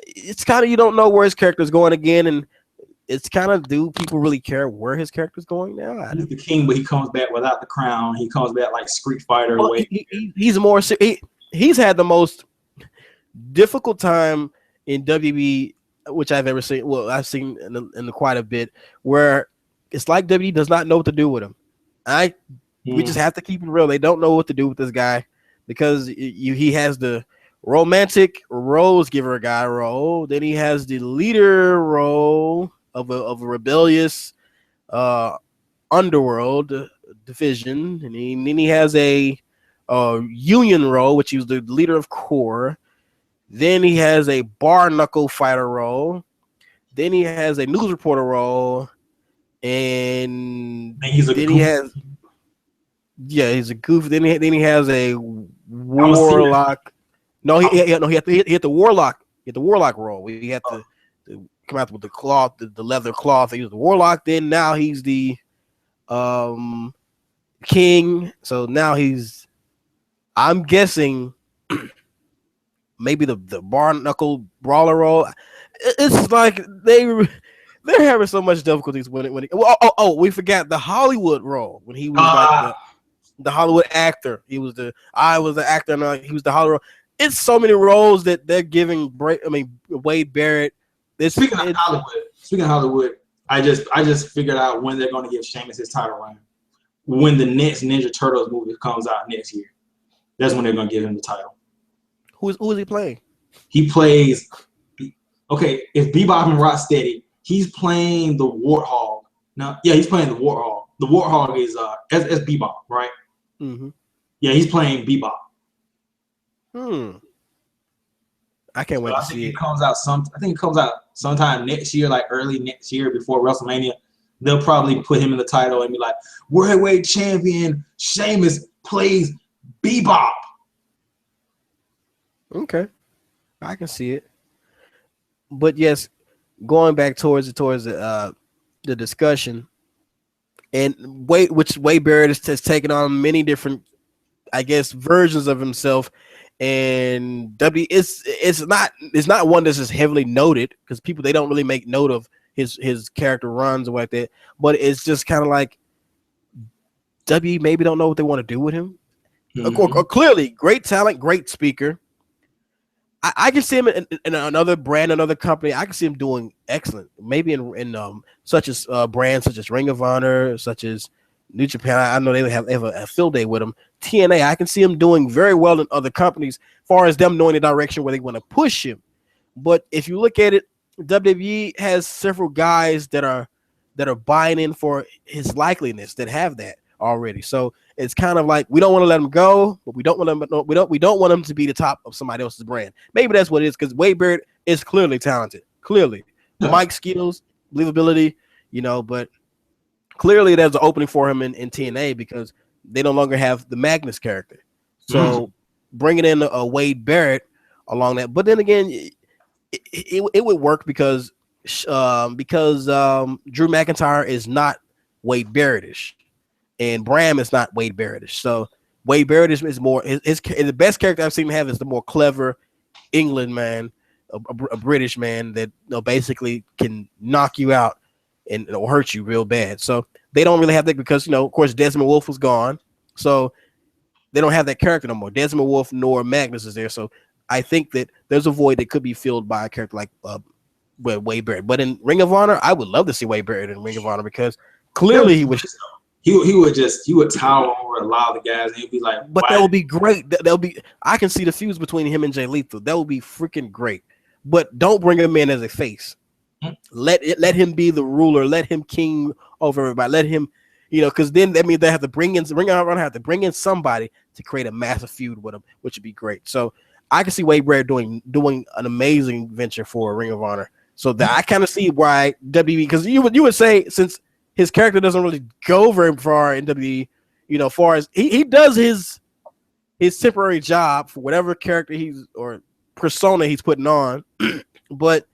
it's kind of, you don't know where his character's going again, and it's kind of, do people really care where his character's going now? He's the king, but he comes back without the crown. He comes back like Street Fighter. Well, he's had the most difficult time in WWE, which I've ever seen. Well, I've seen in quite a bit, where it's like WWE does not know what to do with him. We just have to keep it real. They don't know what to do with this guy because he has the romantic rose giver guy role, then he has the leader role of a rebellious underworld division, and then he has a union role, which he was the leader of Core. Then he has a bar knuckle fighter role. Then he has a news reporter role, and he's a goof. He's a goof. Then he has a warlock. No, he had the warlock. He had the warlock role. He had to come out with the cloth, the leather cloth. He was the warlock. Then now he's the king. So now I'm guessing maybe the bar knuckle brawler role. It's like they're having so much difficulties when we forgot the Hollywood role when he was like the Hollywood actor. I was the actor, and he was the Hollywood. It's so many roles that they're giving. Wade Barrett. Speaking of Hollywood, I just figured out when they're going to give Sheamus his title reign. When the next Ninja Turtles movie comes out next year, that's when they're going to give him the title. Who is he playing? He plays. Okay, if Bebop and Rocksteady, he's playing the Warthog. Now, yeah, he's playing the Warthog. The Warthog is as Bebop, right? Mm-hmm. Yeah, he's playing Bebop. I can't wait to see it. I think it comes out sometime next year, like early next year before WrestleMania. They'll probably put him in the title and be like, Worldwide Champion Sheamus plays Bebop. Okay, I can see it. But yes, going back towards the the discussion, and Wade Barrett has taken on many different, I guess, versions of himself, and it's not one that's just heavily noted because people, they don't really make note of his character runs or like that, but it's just kind of like WWE maybe don't know what they want to do with him. Or clearly, great talent, great speaker. I can see him in another brand, another company. I can see him doing excellent. Maybe in such as brands such as Ring of Honor, such as New Japan. I know they have a field day with him. TNA, I can see him doing very well in other companies, as far as them knowing the direction where they want to push him. But if you look at it, WWE has several guys that are buying in for his likeliness, that have that already. So it's kind of like we don't want to let him go, but we don't want him to be the top of somebody else's brand. Maybe that's what it is, because Wade Barrett is clearly talented. Clearly, mic skills, believability, but clearly there's an opening for him in TNA because they no longer have the Magnus character. So bringing in a Wade Barrett along that, but then again, it would work because Drew McIntyre is not Wade Barrettish, and Bram is not Wade Barrettish. So Wade Barrett is more his the best character I've seen him have is the more clever England man, a British man that basically can knock you out and or hurt you real bad. So they don't really have that because of course Desmond Wolfe was gone, so they don't have that character no more. Desmond Wolfe nor Magnus is there, so I think that there's a void that could be filled by a character like Wade Barrett. But in Ring of Honor, I would love to see Wade Barrett in Ring of Honor because clearly he would tower over a lot of the guys, and he'd be like, but that would be great. I can see the fuse between him and Jay Lethal. That would be freaking great. But don't bring him in as a face. Let him be the ruler. Let him king over everybody. Let him, because then that means they have to bring in somebody to create a massive feud with him, which would be great. So I can see Wade Barrett doing an amazing venture for Ring of Honor. So that I kind of see why WWE, because you would say since his character doesn't really go very far in WWE, far as he does his temporary job for whatever character or persona he's putting on, but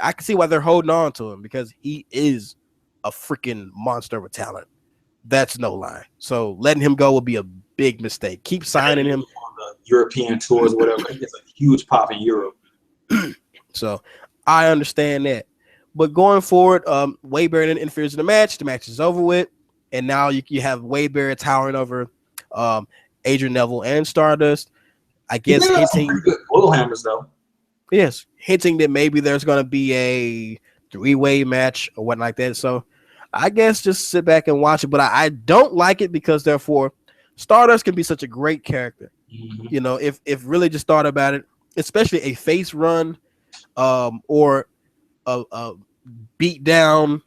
I can see why they're holding on to him because he is a freaking monster of a talent. That's no lie. So letting him go would be a big mistake. Keep signing him on the European tours, whatever. He gets a huge pop in Europe. So I understand that. But going forward, Wade Barrett interferes in the match. The match is over with. And now you have Wade Barrett towering over Adrian Neville and Stardust. I guess hinting good bull hammers though. Yes, hinting that maybe there's going to be a three-way match or whatnot like that. So I guess just sit back and watch it. But I don't like it because therefore Stardust can be such a great character. If really just thought about it, especially a face run or a beat down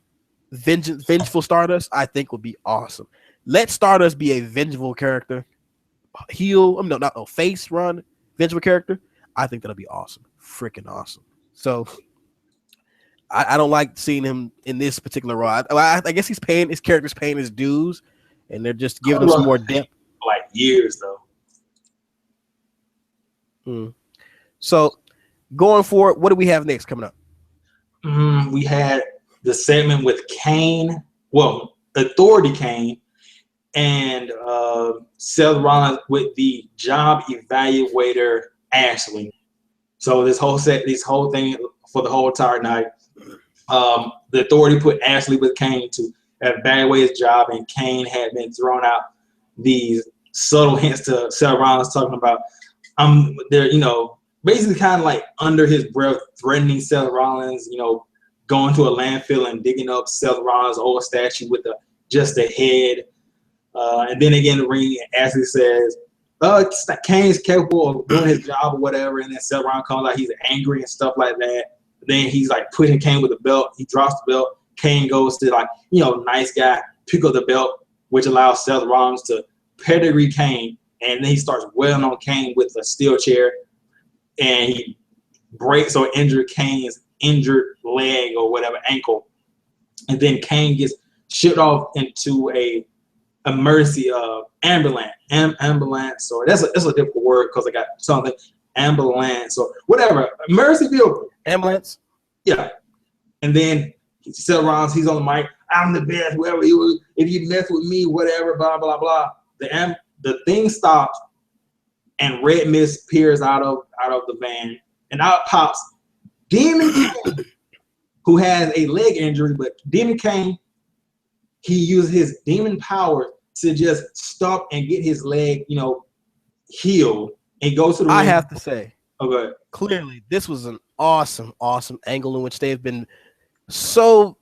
vengeful Stardust, I think would be awesome. Let Stardust be a vengeful character. Face run, vengeful character. I think that'll be awesome. Freaking awesome. So I don't like seeing him in this particular Raw. I guess his character's paying his dues, and they're just giving him some more depth. Like years though. So going forward, what do we have next coming up? We had the segment with Kane, Authority Kane, and Seth Rollins with the job evaluator Ashley. So this whole thing for the whole entire night, the Authority put Ashley with Kane to evaluate his job, and Kane had been throwing out these subtle hints to Seth Rollins, talking about they're basically kind of like under his breath threatening Seth Rollins, going to a landfill and digging up Seth Rollins' old statue with just the head. And then again, the ring, Ashley says, Kane's capable of doing his job or whatever. And then Seth Rollins comes out, he's angry and stuff like that. Then he's like pushing Kane with the belt. He drops the belt. Kane goes to nice guy, pick up the belt, which allows Seth Rollins to pedigree Kane. And then he starts wailing on Kane with a steel chair. And he breaks or injures Kane's injured leg or whatever, ankle. And then Kane gets shipped off into a emergency ambulance. Ambulance, or that's a difficult word because I got something. Ambulance or whatever. Emergency vehicle. Ambulance. Yeah. And then Seth Rollins, he's on the mic. I'm the best. Whoever you, if you mess with me, whatever, blah blah blah. The thing stops, and Red Mist peers out of the van, and out pops Demon Kane, who has a leg injury. But Demon Kane, he uses his demon power to just stop and get his leg, healed, and goes to the ring. I have to say, okay, clearly, this was an awesome angle in which they have been so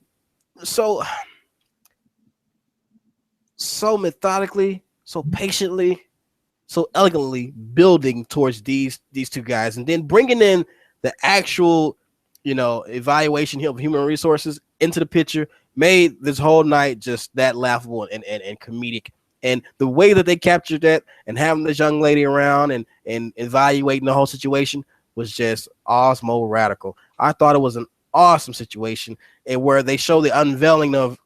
methodically, so patiently, so elegantly building towards these two guys, and then bringing in the actual, evaluation of human resources into the picture made this whole night just that laughable and comedic. And the way that they captured that and having this young lady around and evaluating the whole situation was just Osmo radical. I thought it was an awesome situation, and where they show the unveiling of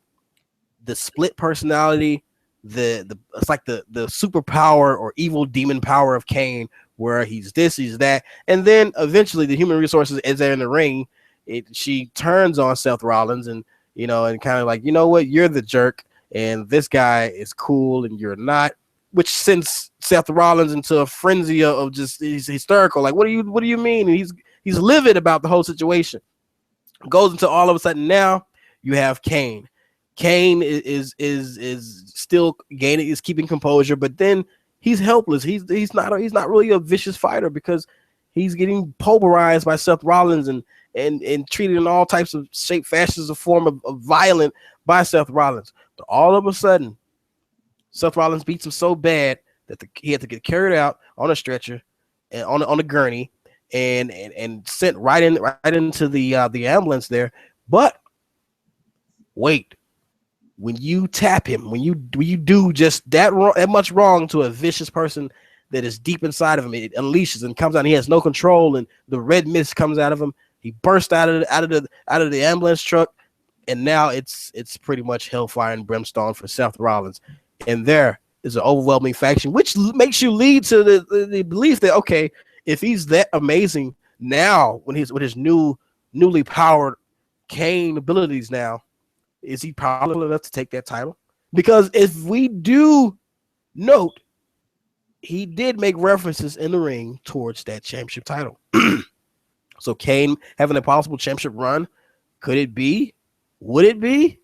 the split personality, it's like the superpower or evil demon power of Kane, where he's this, he's that, and then eventually the human resources, as they're in the ring, she turns on Seth Rollins and and kind of like, what, you're the jerk, and this guy is cool and you're not, which sends Seth Rollins into a frenzy of just, he's hysterical, like, what do you mean? And he's livid about the whole situation. Goes into all of a sudden now you have Kane. Kane is still gaining, is keeping composure, but then he's helpless. He's not really a vicious fighter because he's getting pulverized by Seth Rollins and treated in all types of shape, fashions, of form of violent by Seth Rollins. But all of a sudden, Seth Rollins beats him so bad that he had to get carried out on a stretcher and on a gurney and sent right into the ambulance there. But wait. When you tap him, when you do just that much wrong to a vicious person that is deep inside of him, it unleashes and comes out. And he has no control, and the red mist comes out of him. He bursts out of the ambulance truck, and now it's pretty much hellfire and brimstone for Seth Rollins. And there is an overwhelming faction, which makes you lead to the belief that, okay, if he's that amazing now, when he's with his newly powered Kane abilities now, is he powerful enough to take that title? Because if we do note, he did make references in the ring towards that championship title. So Kane having a possible championship run, could it be? Would it be?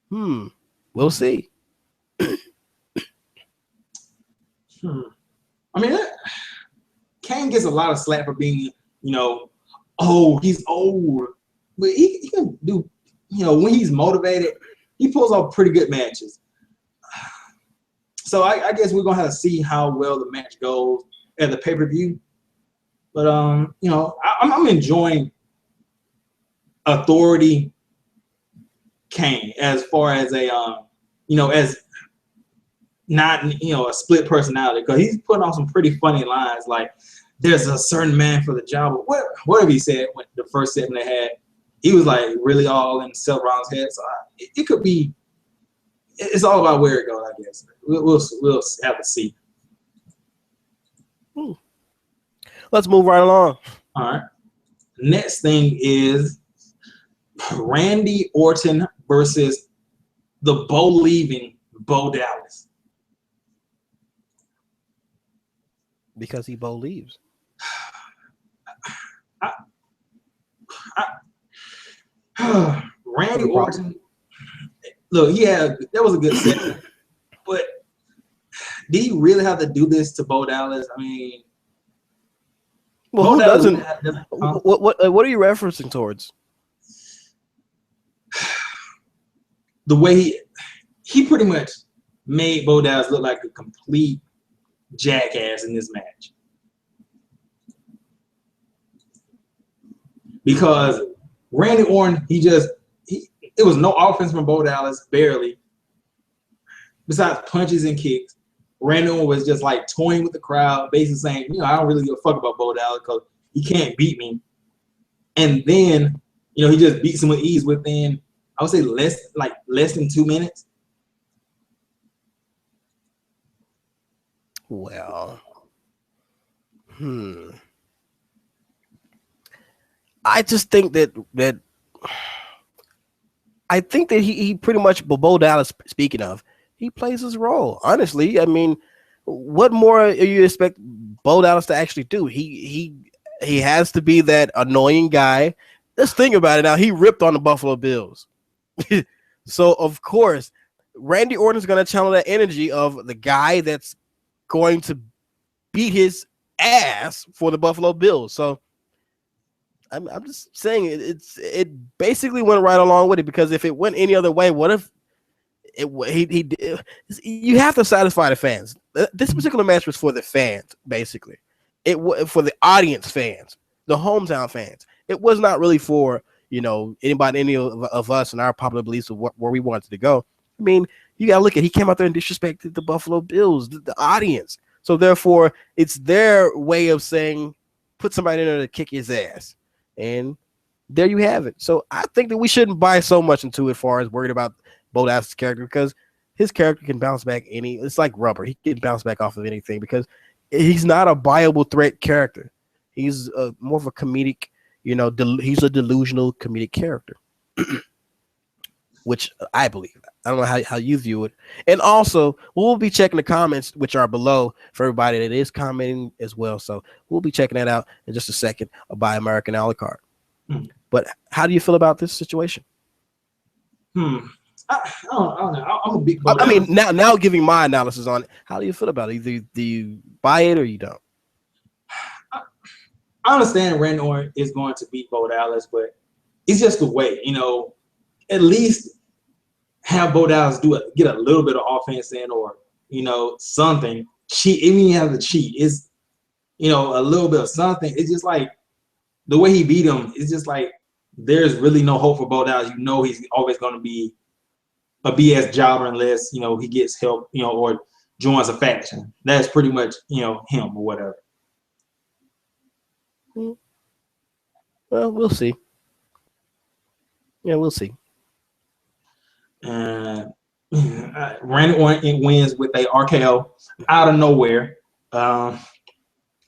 We'll see. I mean, Kane gets a lot of slack for being, he's old, but he can do. When he's motivated, he pulls off pretty good matches. So I guess we're gonna have to see how well the match goes at the pay-per-view. But I'm enjoying Authority Kane as far as a as not a split personality, because he's putting on some pretty funny lines like, "There's a certain man for the job." Whatever he said when the first segment they had. He was like really all in Seth Rollins' head, so it could be. It's all about where it goes, I guess. We'll have to see. Let's move right along. All right. Next thing is Randy Orton versus the Bo-leaving Bo Dallas. Because he Bo leaves. Randy Orton, look, that was a good set, but did he really have to do this to Bo Dallas? I mean, well, who doesn't? What are you referencing towards? The way he pretty much made Bo Dallas look like a complete jackass in this match, because Randy Orton, it was no offense from Bo Dallas, barely. Besides punches and kicks, Randy Orton was just like toying with the crowd, basically saying, I don't really give a fuck about Bo Dallas because he can't beat me. And then, he just beats him with ease within, I would say, less than 2 minutes. Well, I just think that I think that he pretty much, Bo Dallas, speaking of, he plays his role. Honestly, I mean, what more do you expect Bo Dallas to actually do? He has to be that annoying guy. Let's think about it now. He ripped on the Buffalo Bills. So, of course, Randy Orton is going to channel that energy of the guy that's going to beat his ass for the Buffalo Bills. So, I'm just saying it basically went right along with it, because if it went any other way, what if you have to satisfy the fans. This particular match was for the fans, basically. It was for the audience fans, the hometown fans. It was not really for, any of us and our popular beliefs of where we wanted to go. I mean, you gotta look at, he came out there and disrespected the Buffalo Bills, the audience. So therefore, it's their way of saying, put somebody in there to kick his ass. And there you have it. So I think that we shouldn't buy so much into it as far as worried about Bo Dallas' character, because his character can bounce back it's like rubber. He can bounce back off of anything, because he's not a viable threat character. He's more of a comedic, he's a delusional comedic character, which I believe. I don't know how you view it. And also, we'll be checking the comments, which are below, for everybody that is commenting as well. So we'll be checking that out in just a second by American Alucard. But how do you feel about this situation? I don't know. I'm a big. I mean, now giving my analysis on it, how do you feel about it? Either do you buy it or you don't? I understand Randy Orton is going to beat Bo Dallas, but it's just the way, at least have Bo Dallas get a little bit of offense in, or something. Cheat, even you have to cheat, is a little bit of something. It's just like the way he beat him. It's just like there's really no hope for Bo Dallas. He's always going to be a BS jobber unless he gets help, or joins a faction. That's pretty much him or whatever. Well, we'll see. Yeah, we'll see. Randy Orton wins with a RKO out of nowhere. Then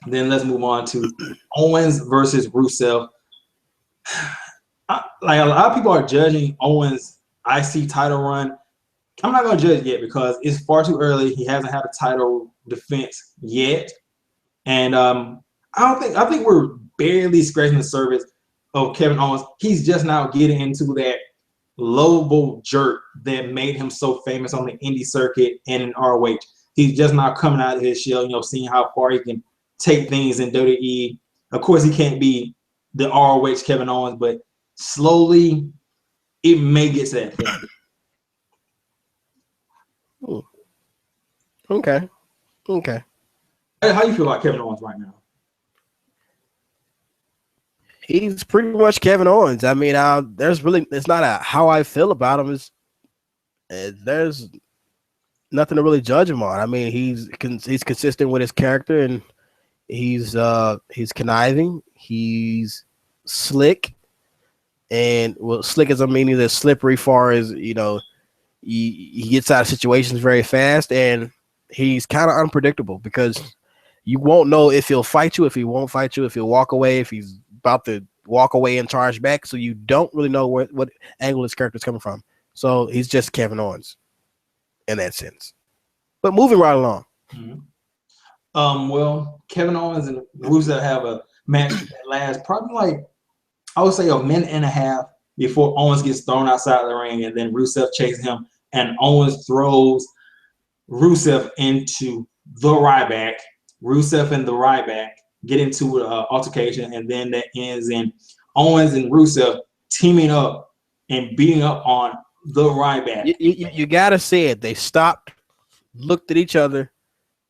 let's move on to Owens versus Rusev. Like a lot of people are judging Owens' IC title run. I'm not gonna judge yet because it's far too early. He hasn't had a title defense yet, and I think we're barely scratching the surface of Kevin Owens. He's just now getting into that lovable jerk that made him so famous on the indie circuit and in ROH. He's just now coming out of his shell, seeing how far he can take things in WWE. Of course, he can't be the ROH Kevin Owens, but slowly it may get to that point. Okay. How you feel about Kevin Owens right now? He's pretty much Kevin Owens. I mean, it's not how I feel about him. There's nothing to really judge him on. I mean, he's consistent with his character, and he's conniving. He's slick, and slick as I mean, he's slippery far as he gets out of situations very fast, and he's kind of unpredictable because you won't know if he'll fight you, if he won't fight you, if he'll walk away, if he's about to walk away and charge back. So you don't really know what angle his character is coming from. So he's just Kevin Owens in that sense. But moving right along. Well, Kevin Owens and Rusev have a match that lasts probably I would say a minute and a half before Owens gets thrown outside the ring, and then Rusev chases him, and Owens throws Rusev into the Ryback. Rusev and the Ryback get into an altercation, and then that ends in Owens and Rusev teaming up and beating up on the Ryback. You gotta say it. They stopped, looked at each other,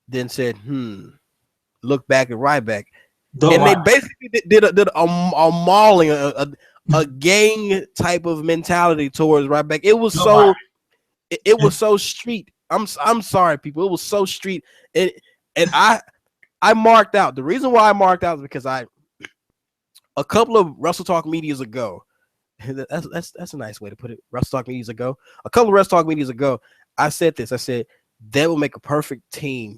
then said, look back at Ryback. They basically did a mauling, a gang type of mentality towards Ryback. It was was so street. I'm sorry, people. It was so street. And I marked out. The reason why I marked out is because a couple of Wrestle Talk medias ago, that's a nice way to put it. Wrestle Talk medias ago, a couple of Wrestle Talk medias ago, I said this. I said that will make a perfect team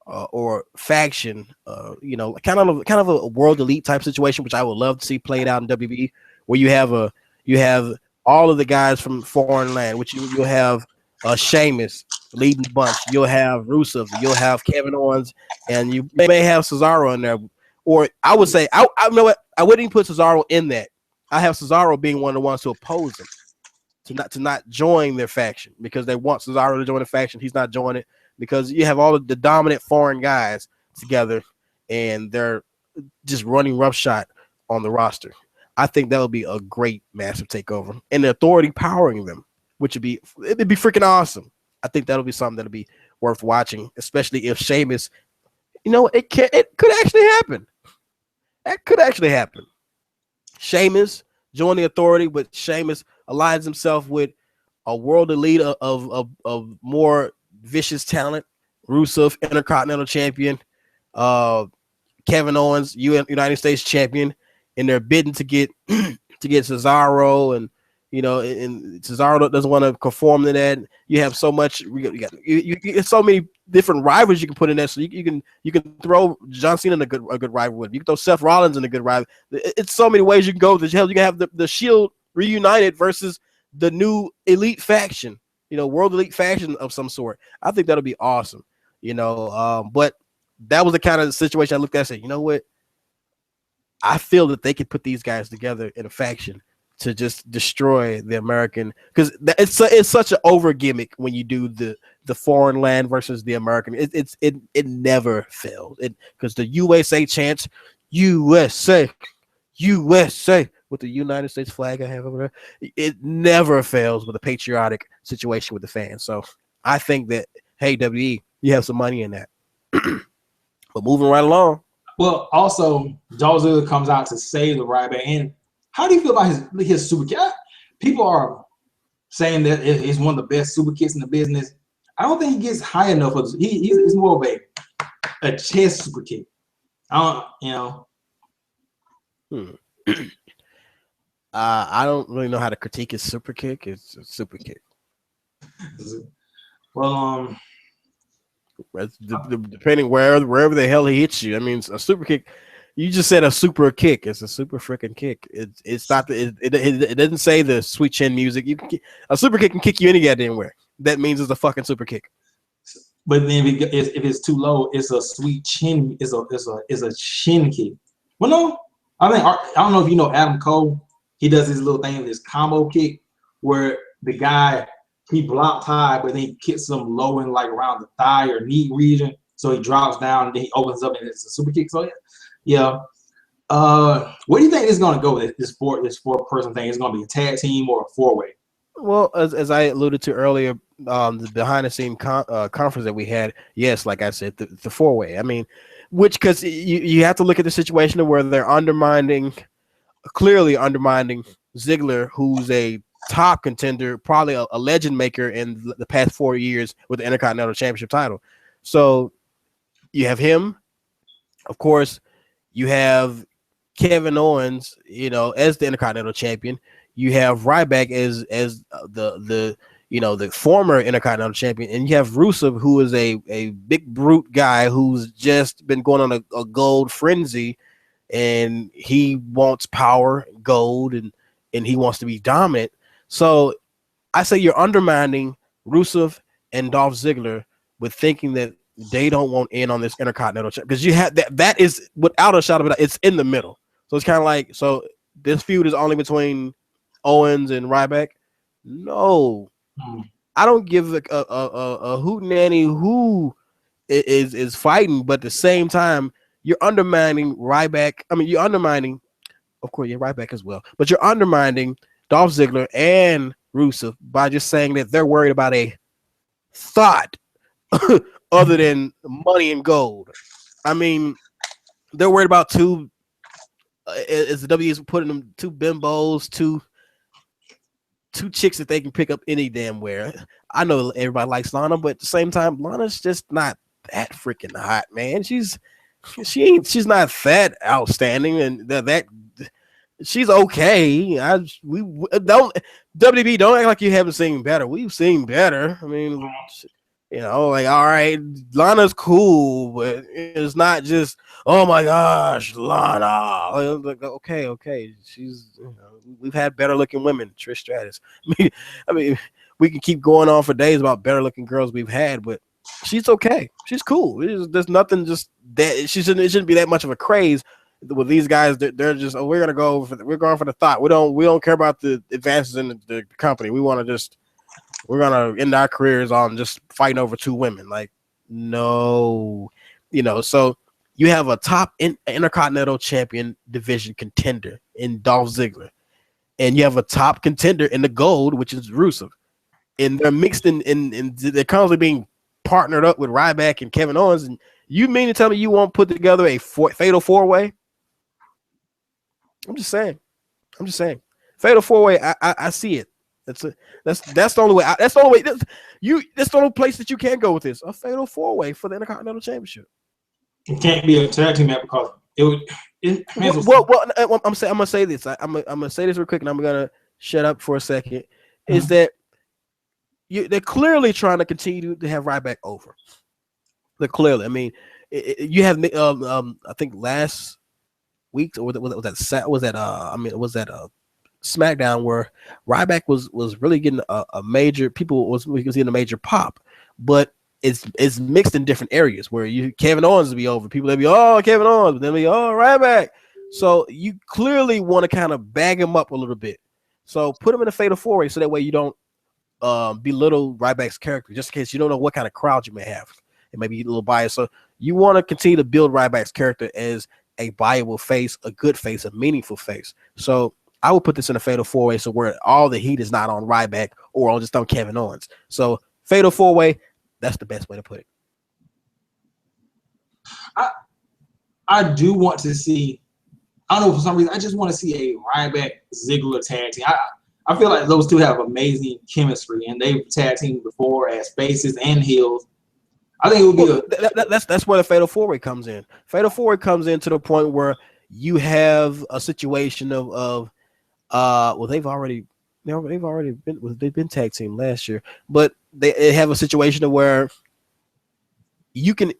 or faction. Kind of a world elite type situation, which I would love to see played out in WWE, where you have all of the guys from foreign land, which you'll have Sheamus leading the bunch. You'll have Rusev. You'll have Kevin Owens, and you may have Cesaro in there. Or I would say, I know what, I wouldn't even put Cesaro in that. I have Cesaro being one of the ones to oppose him, to not join their faction, because they want Cesaro to join the faction. He's not joining it because you have all of the dominant foreign guys together, and they're just running roughshod on the roster. I think that would be a great massive takeover, and the Authority powering them, which would be freaking awesome. I think that'll be something that'll be worth watching, especially if Sheamus, it could actually happen. That could actually happen. Sheamus join the Authority, but Sheamus aligns himself with a world elite of more vicious talent. Rusev, Intercontinental Champion, Kevin Owens, United States Champion, and they're bidding to get Cesaro, and and Cesaro doesn't want to conform to that. You have so much. You got so many different rivals you can put in there. So you can throw John Cena in a good rival with. You can throw Seth Rollins in a good rival. It's so many ways you can go. Hell, you can have the Shield reunited versus the new elite faction. World elite faction of some sort. I think that'll be awesome. But that was the kind of situation I looked at and said, you know what? I feel that they could put these guys together in a faction to just destroy the American, because it's such an over gimmick when you do the foreign land versus the American. It never fails. Because the USA chants, USA, USA, with the United States flag I have over there, it never fails with a patriotic situation with the fans. So I think that, hey, WWE, you have some money in that. But moving right along. Well, also, Dolph Ziggler comes out to save the Ryback. And how do you feel about his super kick? People are saying that it's one of the best super kicks in the business. I don't think he gets high enough. He's more of a chest super kick. I don't really know how to critique his super kick. It's a super kick. Well, depending wherever the hell he hits you. I mean, a super kick. You just said a super kick. It's a super freaking kick. It's not. It doesn't say the sweet chin music. A super kick can kick you any goddamn where. That means it's a fucking super kick. But then if it's too low, it's a sweet chin. It's a chin kick. Well, no, I don't know if you know Adam Cole. He does this little thing, this combo kick, where the guy, he blocked high, but then he kicks him low in like around the thigh or knee region. So he drops down and then he opens up and it's a super kick. So yeah. Where do you think it's gonna go with this four person thing? Is it gonna be a tag team or a four-way? Well, as I alluded to earlier, the behind the scene conference that we had, yes, like I said, the four-way. I mean, because you have to look at the situation of where they're clearly undermining Ziggler, who's a top contender, probably a legend maker in the past 4 years with the Intercontinental Championship title. So you have him, of course. You have Kevin Owens, as the Intercontinental Champion. You have Ryback as the former Intercontinental Champion, and you have Rusev, who is a big brute guy who's just been going on a gold frenzy, and he wants power, gold, and he wants to be dominant. So I say you're undermining Rusev and Dolph Ziggler with thinking that they don't want in on this Intercontinental Championship, because you have that is without a shadow of a doubt, it's in the middle. So it's kind of like, so this feud is only between Owens and Ryback. No, I don't give a hootenanny who is fighting, but at the same time, you're undermining Ryback. I mean, you're undermining, of course, you're Ryback as well, but you're undermining Dolph Ziggler and Rusev by just saying that they're worried about a thought other than money and gold. I mean, they're worried about two, as the W is putting them, two bimbos, two chicks that they can pick up any damn where. I know everybody likes Lana, but at the same time, Lana's just not that freaking hot, man. She's not that outstanding, and that she's okay. We don't WWE, don't act like you haven't seen better. We've seen better. I mean, You know, like, all right, Lana's cool, but it's not just, oh my gosh, Lana. Like, okay, she's, you know, we've had better looking women, Trish Stratus. I mean, we can keep going on for days about better looking girls we've had, but she's okay. She's cool. There's nothing just that it shouldn't be that much of a craze with these guys. They're just, oh, we're going for the thought. We don't care about the advances in the company. We're gonna end our careers on just fighting over two women. Like, no, you know. So you have a top Intercontinental Champion division contender in Dolph Ziggler, and you have a top contender in the gold, which is Rusev, and they're mixed in they're constantly being partnered up with Ryback and Kevin Owens. And you mean to tell me you won't put together a fatal four-way? I'm just saying. Fatal four-way. I see it. That's the only way. That's the only place that you can go with this. A fatal four-way for the Intercontinental Championship. It can't be a tag team match because it would. I'm gonna say this. I'm gonna say this real quick, and I'm gonna shut up for a second. Mm-hmm. Is that they're clearly trying to continue to have Ryback over. They're clearly. I mean, you have I think last week or was that SmackDown where Ryback was really getting a major was getting a major pop, but it's mixed in different areas where Kevin Owens will be over, people will be Kevin Owens, but then be Ryback. So you clearly want to kind of bag him up a little bit. So put him in a fatal four-way so that way you don't belittle Ryback's character, just in case you don't know what kind of crowd you may have. It may be a little biased. So you want to continue to build Ryback's character as a viable face, a good face, a meaningful face. So I would put this in a fatal four-way so where all the heat is not on Ryback or just on Kevin Owens. So fatal four-way, that's the best way to put it. I do want to see, I don't know, for some reason, I just want to see a Ryback Ziggler tag team. I feel like those two have amazing chemistry, and they've tag teamed before as faces and heels. I think it would be that's where the fatal four-way comes in. Fatal four-way comes in to the point where you have a situation of they've been tag team last year, but they have a situation of where you can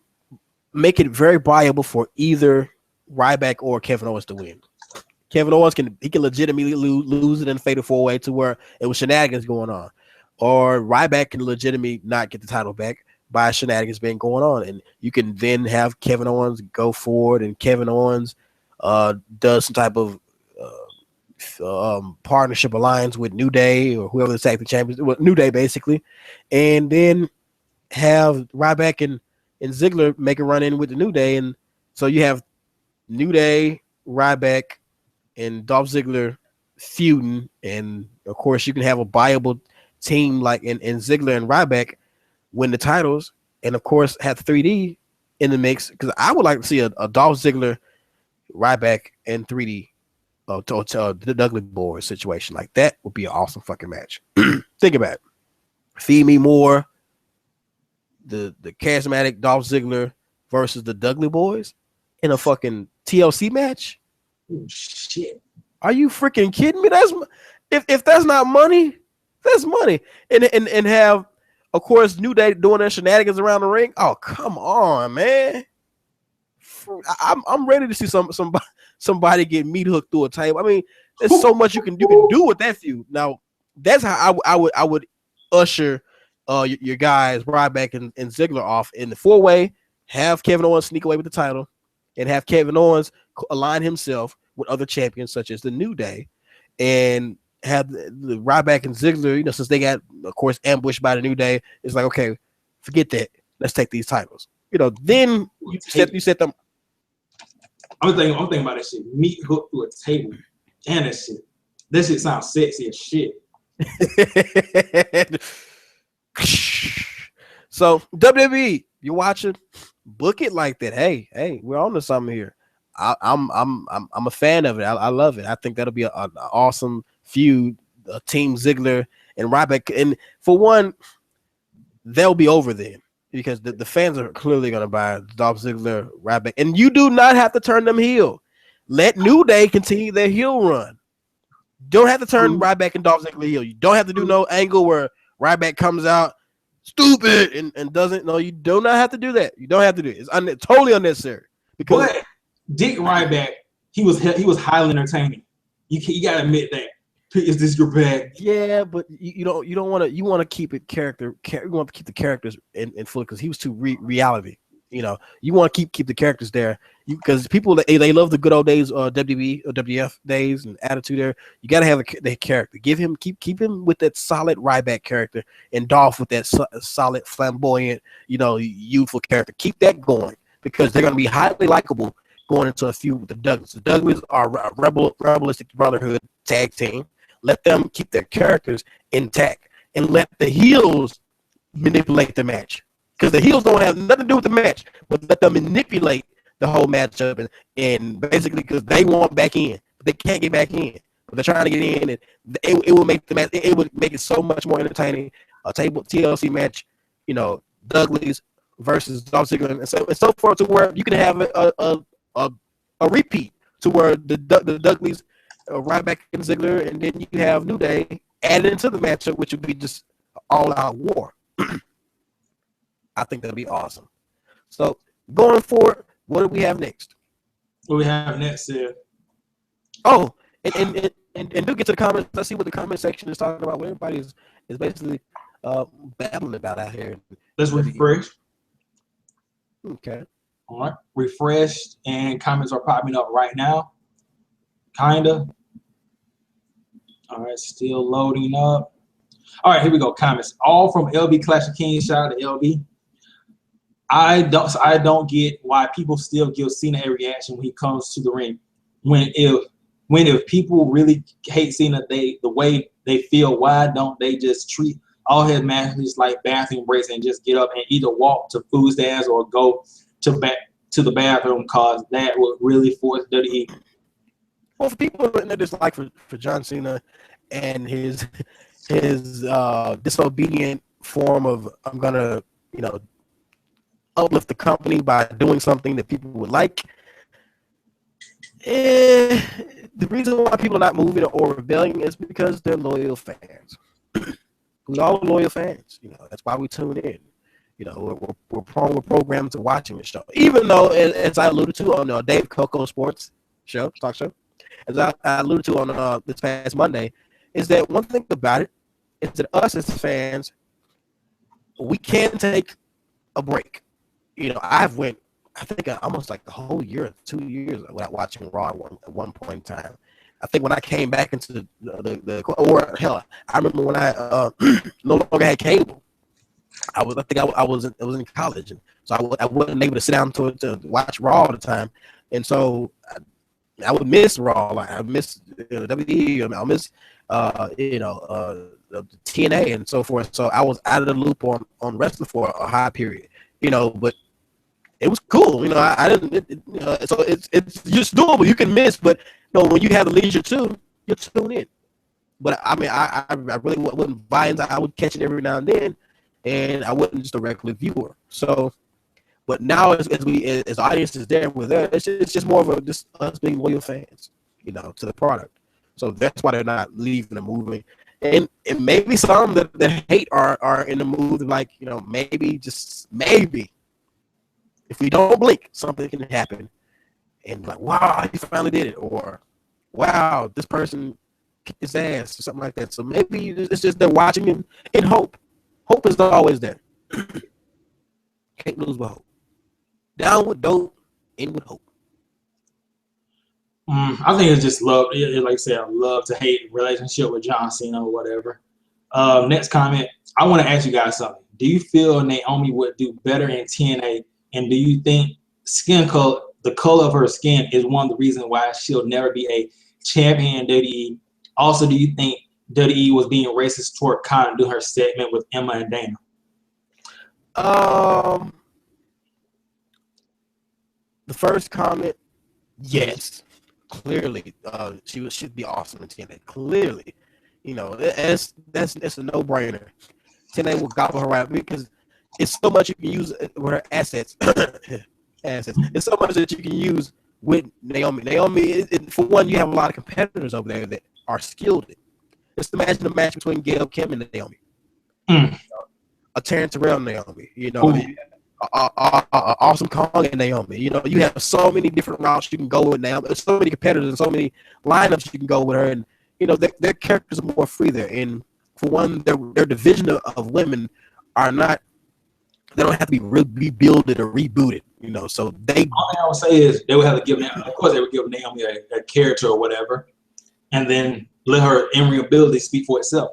make it very viable for either Ryback or Kevin Owens to win. Kevin Owens can legitimately lose it in a fatal four-way to where it was shenanigans going on, or Ryback can legitimately not get the title back by shenanigans being going on, and you can then have Kevin Owens go forward, and Kevin Owens does some type of partnership alliance with New Day or whoever the tag team champions, New Day basically, and then have Ryback and Ziggler make a run in with the New Day, and so you have New Day, Ryback, and Dolph Ziggler feuding, and of course you can have a viable team like in Ziggler and Ryback win the titles, and of course have 3D in the mix, because I would like to see a Dolph Ziggler, Ryback, and 3D the Dudley Boys situation. Like that would be an awesome fucking match. Think about it. Feed me more. The charismatic Dolph Ziggler versus the Dudley Boys in a fucking TLC match. Oh, shit. Are you freaking kidding me? That's if that's not money, that's money. And have, of course, New Day doing their shenanigans around the ring. Oh, come on, man. I'm ready to see somebody get meat hooked through a table. I mean, there's so much you can do with that feud. Now, that's how I would usher your guys Ryback and Ziggler off in the four-way. Have Kevin Owens sneak away with the title, and have Kevin Owens align himself with other champions such as the New Day, and have the Ryback and Ziggler. Since they got, of course, ambushed by the New Day, it's like, okay, forget that. Let's take these titles. Then you set them. I'm thinking about that shit. Meat hooked through a table. And that shit. That shit sounds sexy as shit. So WWE, you're watching, book it like that. Hey, we're on to something here. I'm a fan of it. I love it. I think that'll be an awesome feud. Team Ziggler and Ryback, and for one, they'll be over then, because the fans are clearly going to buy Dolph Ziggler, Ryback, and you do not have to turn them heel. Let New Day continue their heel run. Don't have to turn Ryback and Dolph Ziggler heel. You don't have to do no angle where Ryback comes out, stupid and doesn't. No, you do not have to do that. You don't have to do it. It's totally unnecessary. Because but Dick Ryback, he was highly entertaining. You gotta admit that. Is this your bag? Yeah, but you don't want to. You want to keep it character. You want to keep the characters in full because he was too reality. You know, you want to keep the characters there because people they love the good old days, WWE or WF days and attitude there. You got to have the character. Keep him with that solid Ryback character and Dolph with that solid flamboyant, youthful character. Keep that going because they're going to be highly likable going into a feud with the Dudleys. The Dudleys are a rebelistic brotherhood tag team. Let them keep their characters intact and let the heels manipulate the match. Because the heels don't have nothing to do with the match, but let them manipulate the whole matchup and basically because they want back in, but they can't get back in. But they're trying to get in, and it will make the match. It would make it so much more entertaining. A table TLC match, Dudleys versus Dolph Ziggler, and so forth to where you can have a repeat to where the Dudleys. Ryback and Ziggler, and then you have New Day added into the matchup, which would be just all-out war. I think that'd be awesome. So going forward, what do we have next? What we have next is and do get to the comments. Let's see what the comment section is talking about. What everybody is basically babbling about out here. Let's refresh. Okay. All right, refreshed, and comments are popping up right now. Kinda. All right, still loading up. All right, here we go. Comments. All from LB Clash of Kings. Shout out to LB. I don't get why people still give Cena a reaction when he comes to the ring. When if people really hate Cena, the way they feel, why don't they just treat all his matches like bathroom breaks and just get up and either walk to food stands or go to the bathroom? Cause that would really force WWE. Well, for people that dislike for John Cena and his disobedient form of I'm gonna uplift the company by doing something that people would like. The reason why people are not moving or rebelling is because they're loyal fans. We all are loyal fans. That's why we tune in. We're programmed to watching the show, even though as I alluded to on Dave Coco Sports talk show. As I alluded to on this past Monday, is that one thing about it is that us as fans, we can take a break. I think almost like the whole year, 2 years without watching Raw at one point in time. I think when I came back into I remember when I no longer had cable. I was in college, and so I wasn't able to sit down to watch Raw all the time, and so I would miss Raw. I miss WWE. I miss TNA and so forth. So I was out of the loop on wrestling for a high period. But it was cool. I didn't. So it's just doable. You can miss, but when you have the leisure too, you tune in. But I mean, I really wouldn't buy into. I would catch it every now and then, and I wasn't just a regular viewer. So. But now, as the audience is there with us, it's just more of just us being loyal fans, to the product. So that's why they're not leaving and moving. And maybe some that hate are in the mood of like, maybe if we don't blink, something can happen. And like, wow, he finally did it, or wow, this person kicked his ass, or something like that. So maybe it's just they're watching him in hope. Hope is always there. Can't lose with hope. Down with dope, in with hope. I think it's just love. Like I said, love to hate relationship with John Cena or whatever. Next comment. I want to ask you guys something. Do you feel Naomi would do better in TNA? And do you think skin color, the color of her skin, is one of the reasons why she'll never be a champion in WWE? Also, do you think WWE was being racist toward Khan during her segment with Emma and Dana? The first comment, yes, clearly, she should be awesome in TNA. Clearly, that's a no-brainer. TNA will gobble her out because it's so much you can use with her assets. It's so much that you can use with Naomi. Naomi, for one, you have a lot of competitors over there that are skilled. Just imagine a match between Gail Kim and Naomi. a Terrence Terrell Naomi, you know, Awesome Kong and Naomi. You know, you have so many different routes you can go with Naomi. There's so many competitors and so many lineups you can go with her, and you know their characters are more free there. And for one, their division of women are not. They don't have to be rebuilded or rebooted. You know, so they. All thing I would say is they would have to give. Of course, they would give Naomi a character or whatever, and then let her in ability speak for itself.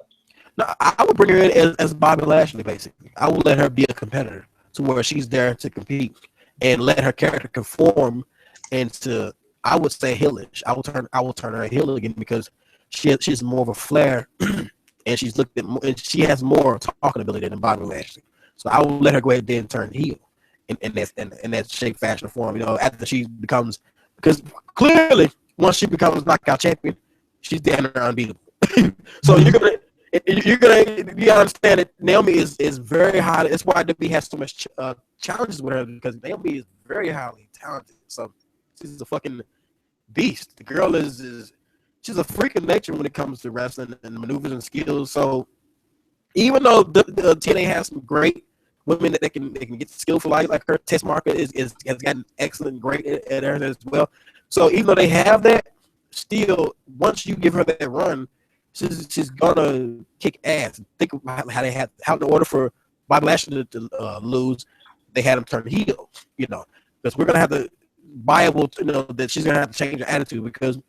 No, I would bring her in as Bobby Lashley. Basically, I would let her be a competitor to where she's there to compete and let her character conform into, I would say, heelish. I will turn her heel again because she's more of a flair and she's looked at and she has more talking ability than Bobby Lashley. So I will let her go ahead and turn heel in that shape, fashion, form. You know, after she becomes, because clearly once she becomes knockout champion, she's damn near unbeatable. So you gotta understand that Naomi is very high. That's why WWE has so much challenges with her, because Naomi is very highly talented. So she's a fucking beast. The girl is she's a freak of nature when it comes to wrestling and maneuvers and skills. So even though the TNA has some great women that they can get skillful like her, Tess Marker has gotten excellent, great at her as well. So even though they have that, still once you give her that run, she's gonna kick ass. Think about how in order for Bobby Lashley to lose, they had him turn heel. You know, because we're gonna have to viable to know that she's gonna have to change her attitude because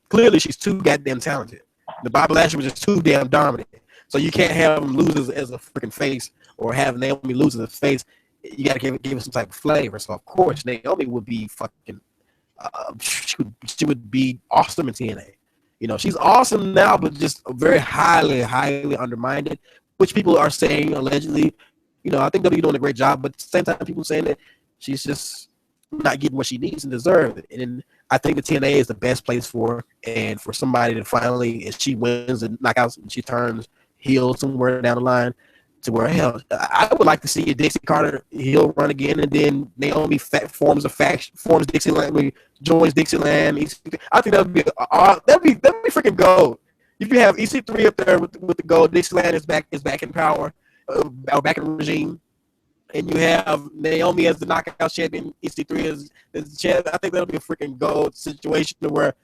clearly she's too goddamn talented. The Bobby Lashley was just too damn dominant. So you can't have him lose as a freaking face or have Naomi lose as a face. You gotta give it some type of flavor. So of course Naomi would be fucking. She would be awesome in TNA. You know, she's awesome now, but just very highly undermined, which people are saying allegedly. You know, I think WWE doing a great job, but at the same time, people saying that she's just not getting what she needs and deserves. And I think the TNA is the best place for her, and for somebody to finally, if she wins and knockouts and she turns heel somewhere down the line, to where, hell, I would like to see a Dixie Carter heel run again, and then Naomi forms Dixieland, joins Dixieland. I think that'd be freaking gold. If you have EC3 up there with the gold, Dixieland is back in power, or back in the regime, and you have Naomi as the knockout champion, EC3 as the champ. I think that'll be a freaking gold situation where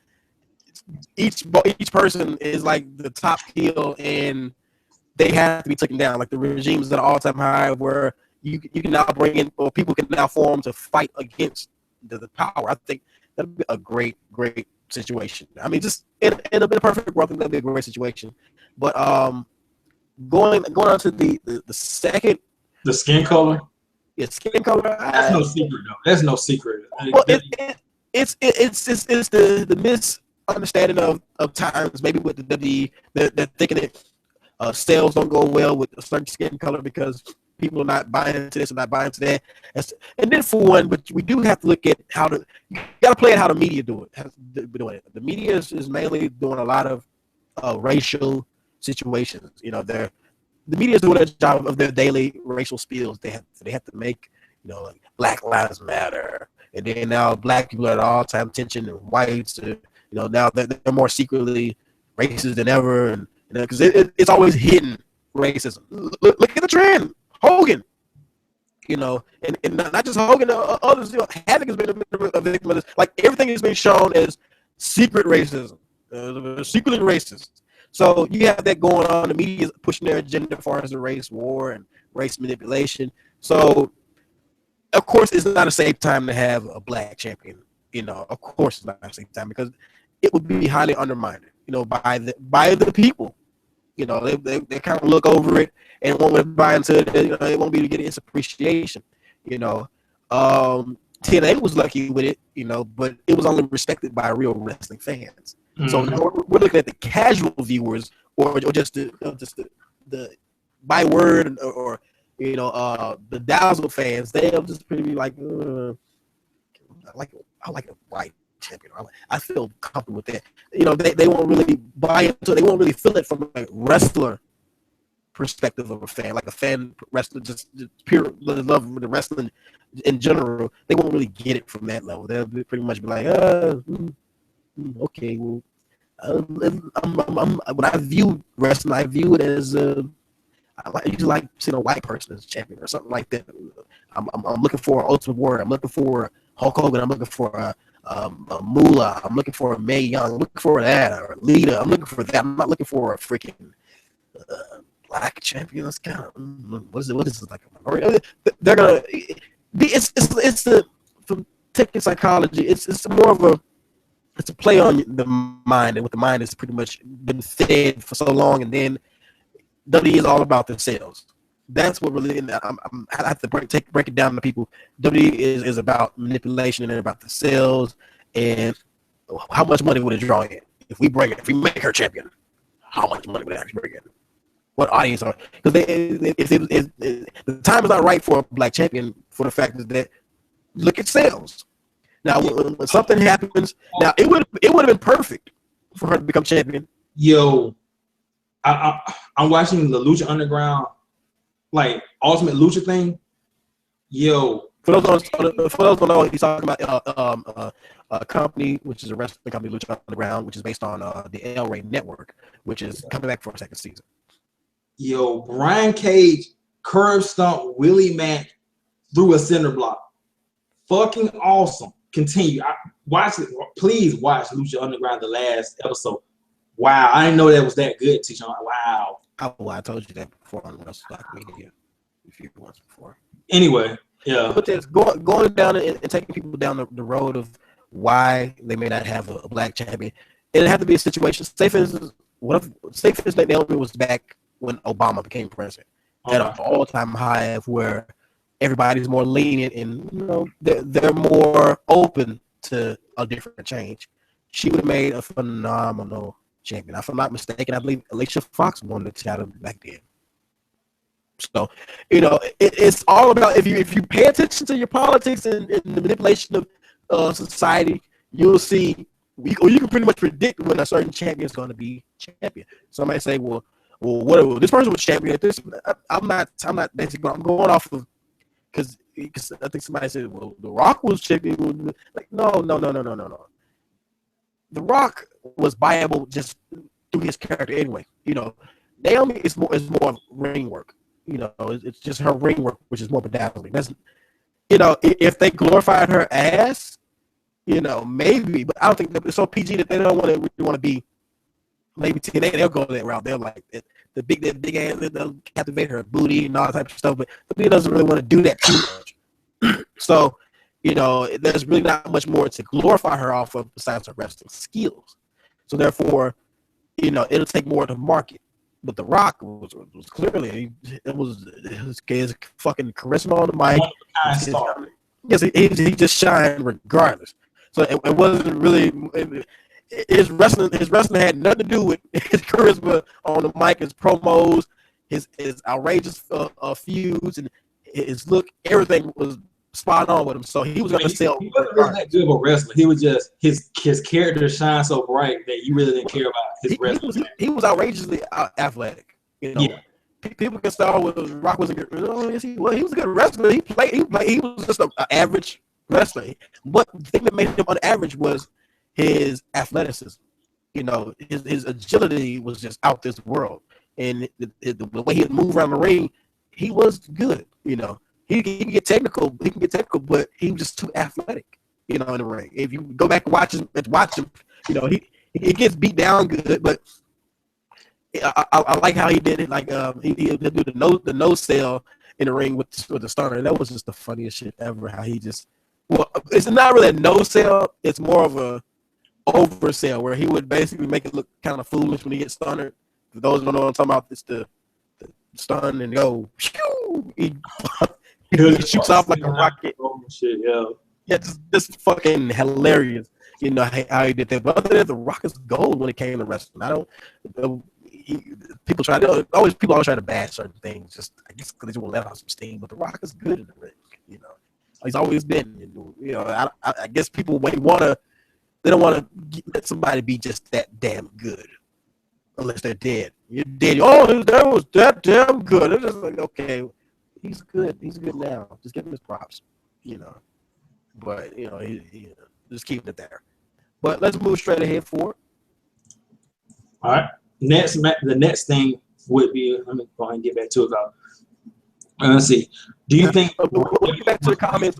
each person is like the top heel and they have to be taken down. Like the regime is at an all-time high where you can now bring in, or people can now form to fight against the power. I think that'd be a great situation. I mean, just in a perfect world, I think that'd be a great situation. But going on to the second, the skin color. Yeah, skin color. That's no secret though. That's no secret. Well, it's the misunderstanding of times, maybe with the WWE. They're thinking that sales don't go well with a certain skin color because people are not buying into this and not buying into that. And then for one, but we do have to look at you got to play it how the media do it. The media is mainly doing a lot of racial situations. You know, the media is doing a job of their daily racial spills. They have to make, you know, like Black Lives Matter, and then now black people are at all-time tension, and whites, you know, now they're more secretly racist than ever, and you know, because it's always hidden racism. Look at the trend, Hogan. You know, and not just Hogan, others. You know, Havoc has been a victim of this. Like everything has been shown as secret racism, secretly racist. So you have that going on. The media is pushing their agenda as far as the race war and race manipulation. So, of course, it's not a safe time to have a black champion. You know, of course, it's not a safe time because it would be highly undermined. You know, by the people. You know, they kind of look over it and won't buy into it. You know, they won't be able to get its appreciation. You know, TNA was lucky with it. You know, but it was only respected by real wrestling fans. Mm-hmm. So now we're looking at the casual viewers, or just the by word or you know the dazzle fans. They'll just pretty like I like a white champion. I feel comfortable with that. You know, they won't really buy into it. They won't really feel it from a wrestler perspective of a fan, like a fan wrestler, just pure love with the wrestling in general. They won't really get it from that level. They'll pretty much be like, okay, well, when I view wrestling, I view it as I usually like seeing a white person as champion or something like that. I'm looking for an Ultimate Warrior. I'm looking for Hulk Hogan. I'm looking for a Moolah. I'm looking for a Mae Young. I'm looking for that or Lita. I'm looking for that. I'm not looking for a freaking black champion. That's kind of what is it like? They're gonna be. It's the from taking psychology. It's more of a play on the mind, and what the mind has pretty much been fed for so long, and then WWE is all about the sales. That's what really. I have to break it down to people. WWE is about manipulation and about the sales and how much money would it draw in if we make her champion. How much money would it actually bring in? What audience are? Because the time is not right for a black champion. For the fact that look at sales. Now when something happens, now it would have been perfect for her to become champion. Yo, I'm watching the Lucha Underground, like Ultimate Lucha thing. Yo, for those who don't know, he's talking about a company, which is a wrestling company, Lucha Underground, which is based on the El Rey Network, which is coming back for a second season. Yo, Brian Cage curb stomp Willie Mack through a cinder block. Fucking awesome. Continue. Watch it. Please watch Lucha Underground, the last episode. Wow, I didn't know that was that good, teacher. Wow. I told you that before on Wrestle Media a few months before. Anyway, yeah. But there's going down and taking people down the road of why they may not have a black champion. It'd have to be a situation. Say for instance, Naomi was back when Obama became president at an all-time high of where everybody's more lenient and they're more open to a different change. She would have made a phenomenal champion. If I'm not mistaken, I believe Alicia Fox won the title back then. So, it's all about if you pay attention to your politics and the manipulation of society, you'll see. You can pretty much predict when a certain champion is going to be champion. Somebody say, well, whatever. This person was champion at this. I'm not basically. I'm going off of because I think somebody said, well, The Rock was champion. Like, no. The Rock was viable just through his character anyway. Naomi is more ring work. It's just her ring work, which is more bedazzling. That's, if they glorified her ass, maybe, but I don't think it's so PG that they don't want to be. Maybe they'll go that route. They're like the big ass, they'll captivate her booty and all that type of stuff. But the WWE doesn't really want to do that too much. So, there's really not much more to glorify her off of besides her wrestling skills. So therefore, it'll take more to market. But The Rock was clearly his fucking charisma on the mic. Yes, he just shined regardless. So it wasn't really his wrestling had nothing to do with his charisma on the mic, his promos, his outrageous feuds, and his look. Everything was spot on with him. So he was going to sell. He wasn't really that good of a wrestler. He was just his character shined so bright that you really didn't care about his wrestling. He was outrageously athletic. Yeah. People can start with Rock was a good. Yes, he was a good wrestler. He was just an average wrestler. But the thing that made him on average was his athleticism. His agility was just out this world, and the way he would move around the ring, he was good. He can get technical. But he was just too athletic. In the ring. If you go back and watch him, he gets beat down good, but I like how he did it. Like he did the nose sell in the ring with the stunner. That was just the funniest shit ever. How he just it's not really a nose sell. It's more of a oversell where he would basically make it look kind of foolish when he gets stunned. For those who don't know what I'm talking about, it's the stun and go. He shoots off like a rocket. Shit, yeah. Yeah, just fucking hilarious. How he did that. But other than The Rock is gold when it came to wrestling. People always try to bash certain things. Just I guess because they just want to let out some steam. But The Rock is good in the ring. He's always been. I guess people they don't want to let somebody be just that damn good, unless they're dead. You're dead. Oh, that was that damn good. It's just like, okay, he's good. He's good now. Just give him his props. But he just keeping it there. But let's move straight ahead forward. All right. The next thing would be. Let me go ahead and get back to it. Let's see. Do you think? We'll get back to the comments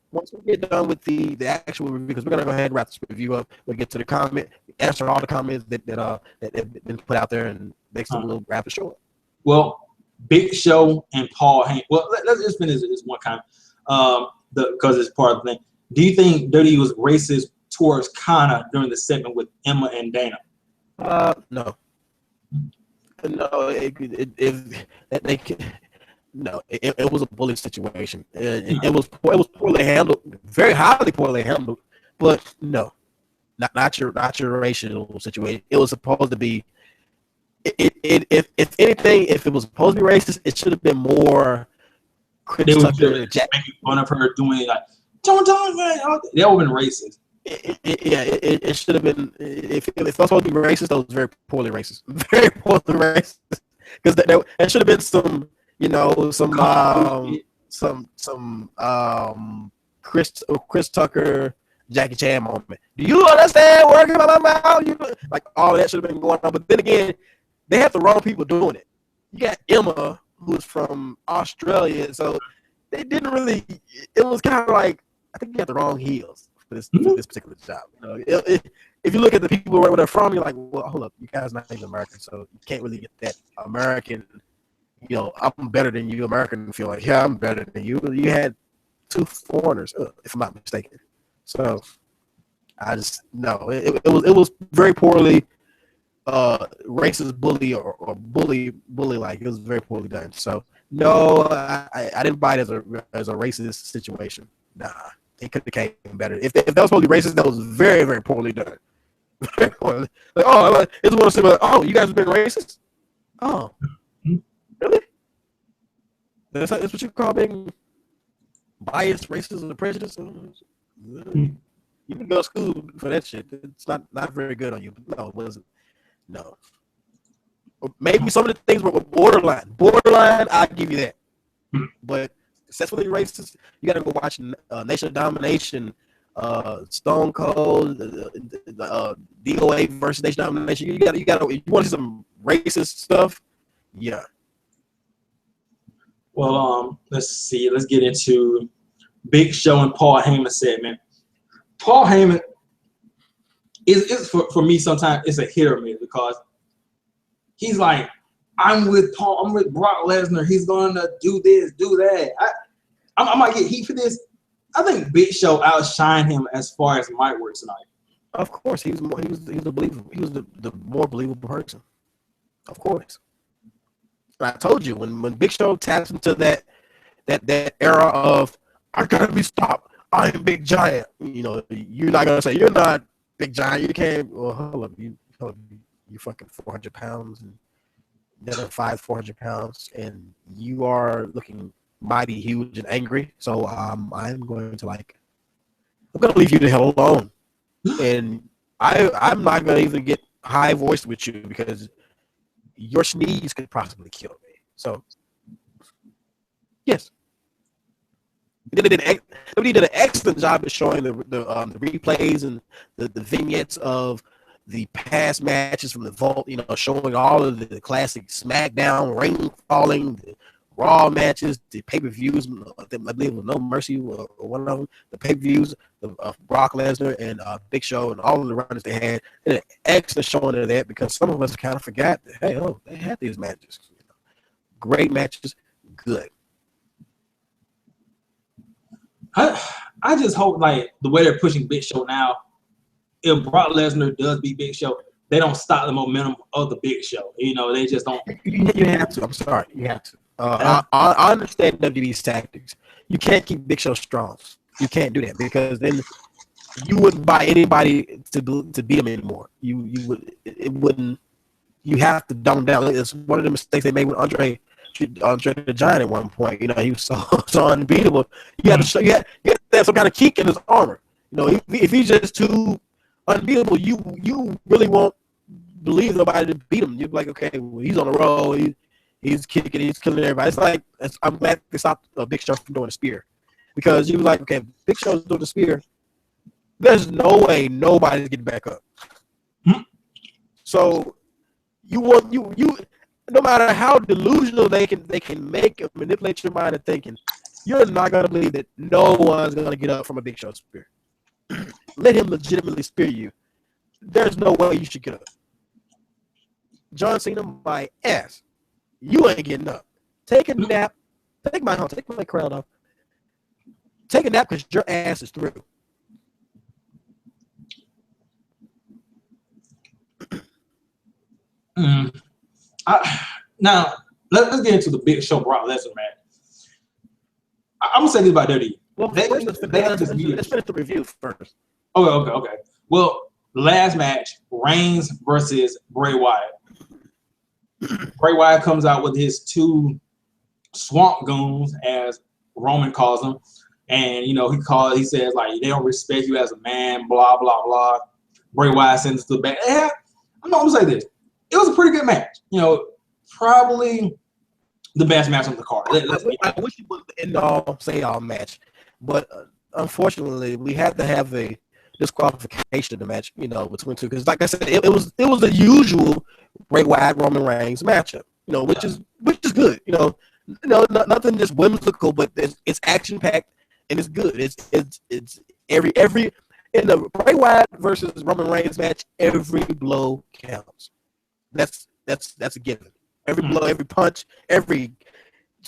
once we get done with the actual review, because we're gonna go ahead and wrap this review up. We'll get to the comment, answer all the comments that have been put out there, and next time we'll wrap it short. Well, Big Show and Paul Heyman. Well, let's just finish this one comment, because it's part of the thing. Do you think WWE was racist towards Kana during the segment with Emma and Dana? No. No, it was a bully situation. It was poorly handled, very highly poorly handled. But no, not your racial situation. It was supposed to be. If anything, if it was supposed to be racist, it should have been more. They were making fun of her doing like don't that would have been racist. It should have been. If it was supposed to be racist, that was very poorly racist. Very poorly racist. Because there should have been some. Some Chris Tucker, Jackie Chan moment. Do you understand working on my mouth? Like all that should have been going on. But then again, they have the wrong people doing it. You got Emma, who's from Australia, so they didn't really. It was kind of like I think you got the wrong heels for this particular job. If you look at the people where they're from, you're like, well, hold up, you guys not even American, so you can't really get that American. I'm better than you, American feel like, yeah, I'm better than you. You had two foreigners, if I'm not mistaken. So I just no, it was very poorly racist bully or bully like. It was very poorly done. So no, I didn't buy it as a racist situation. Nah, they could have came better. If that was supposed to be racist, that was very, very poorly done. Very poorly. Like, it's one of the like, oh, you guys have been racist? Oh. Really? That's what you call being biased, racist, and prejudice? You can go to school for that shit. It's not very good on you. But no, it wasn't. No. Maybe some of the things were borderline. Borderline, I'll give you that. But successfully racist, you got to go watch Nation of Domination, Stone Cold, DOA versus Nation of Domination. You got to. You want to see some racist stuff? Yeah. Well, let's see. Let's get into Big Show and Paul Heyman segment. Paul Heyman is for me sometimes it's a hit or miss because he's like, I'm with Brock Lesnar. He's going to do this, do that. I might get heat for this. I think Big Show outshined him as far as mic work tonight. Of course, he was the more believable person. Of course. I told you when Big Show taps into that era of I gotta be stopped. I am Big Giant. You're not gonna say you're not Big Giant. You can't. Well, hold up. You fucking 400 pounds and the other 400 pounds, and you are looking mighty huge and angry. So I'm going to leave you the hell alone, and I'm not gonna even get high voiced with you because your sneeze could possibly kill me. So, yes. They did an excellent job of showing the replays and the vignettes of the past matches from the Vault, showing all of the classic SmackDown, ring falling, the Raw matches, the pay-per-views, I believe it was No Mercy or one of them, the pay-per-views of Brock Lesnar and Big Show and all of the runners they had. And an excellent showing of that because some of us kind of forgot that, hey, they had these matches. Great matches, good. I just hope, like, the way they're pushing Big Show now, if Brock Lesnar does beat Big Show, they don't stop the momentum of the Big Show. They just don't. You have to. I'm sorry. You have to. I understand WWE's tactics. You can't keep Big Show strong. You can't do that because then you wouldn't buy anybody to beat him anymore. It wouldn't. You have to dumb down. It's one of the mistakes they made with Andre the Giant at one point. He was so unbeatable. You had to have some kind of kick in his armor. If he's just too unbeatable, you really won't believe nobody to beat him. You're like, okay, well, he's on the roll. He's kicking. He's killing everybody. It's like I'm glad they stopped Big Show from doing a spear because you was like, okay, Big Show's doing the spear. There's no way nobody's getting back up. So no matter how delusional they can make and manipulate your mind and thinking, you're not gonna believe that no one's gonna get up from a Big Show spear. Let him legitimately spear you. There's no way you should get up. John Cena, my ass, you ain't getting up. Take a nap. Take my crown off. Take a nap because your ass is through. Now, let's get into the Big Show Brock Lesnar match. I'm gonna say this about WWE. Well, let's finish the review first. Okay. Well, last match, Reigns versus Bray Wyatt. Bray Wyatt comes out with his two swamp goons, as Roman calls them, and he says like they don't respect you as a man, blah blah blah. Bray Wyatt sends it to the back. Yeah, I'm gonna say this. It was a pretty good match. Probably the best match on the card. I wish it was the end-all, say-all match, but unfortunately, we had to have a disqualification in the match, between two. Because, like I said, it was the usual Bray Wyatt Roman Reigns matchup, which is good. Nothing just whimsical, but it's action-packed and it's good. It's every in the Bray Wyatt versus Roman Reigns match, every blow counts. That's a given. Every blow, every punch, every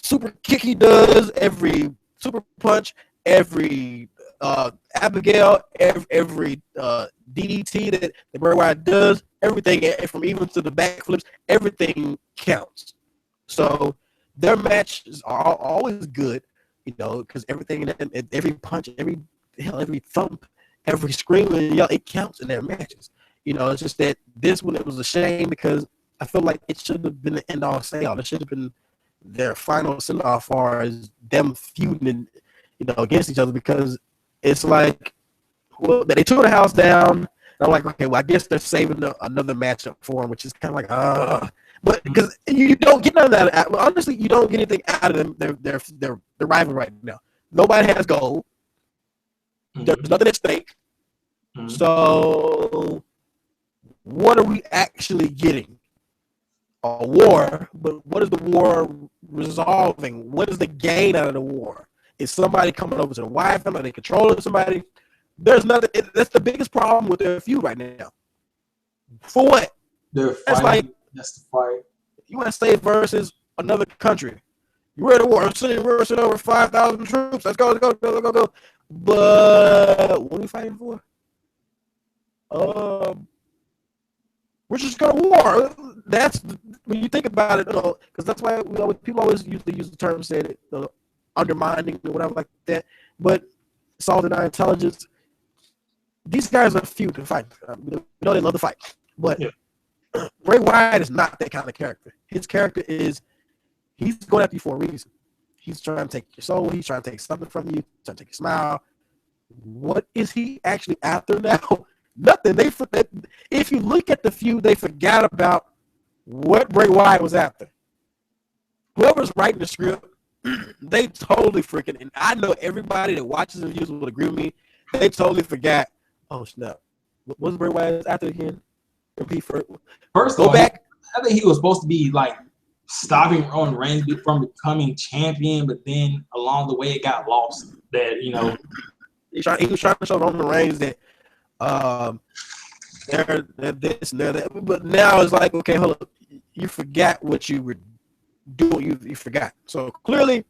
super kick he does, every super punch, every Abigail, every DDT that Bray Wyatt does, everything from even to the backflips, everything counts. So their matches are always good, because everything, every punch, every thump, every scream, it counts in their matches. It's just that this one, it was a shame because I feel like it should have been the end-all, say-all. It should have been their final send-off as far as them feuding, against each other, because it's like, well, they tore the house down. And I'm like, okay, well, I guess they're saving another matchup for them, which is kind of like, but because you don't get none of that. Well, honestly, you don't get anything out of them. They're rival right now. Nobody has gold. There's nothing at stake. So what are we actually getting? A war, but what is the war resolving? What is the gain out of the war? Is somebody coming over to the Wyatt family? Are they controlling somebody? There's nothing. That's the biggest problem with their feud right now. For what? They're fighting. That's the fight. USA versus another country. You're at a war. City versus over 5,000 troops. Let's go. But what are we fighting for? We're just going to war. That's when you think about it, because that's why people always usually use the term, say it, undermining or whatever like that. But it's all in our intelligence. These guys are feud to fight. They love to fight. But Bray Wyatt is not that kind of character. His character is, he's going after you for a reason. He's trying to take your soul. He's trying to take something from you. Trying to take your smile. What is he actually after now? Nothing. If you look at the feud, they forgot about what Bray Wyatt was after. Whoever's writing the script, they totally freaking, and I know everybody that watches the reviews will agree with me, they totally forgot. Oh, snap. What was Bray Wyatt after again? First, go back. I think he was supposed to be like stopping Roman Reigns from becoming champion, but then along the way it got lost. That he was trying to show Roman Reigns that they're this and they're that, but now it's like, okay, hold up, you forgot what you were doing. You forgot. So clearly,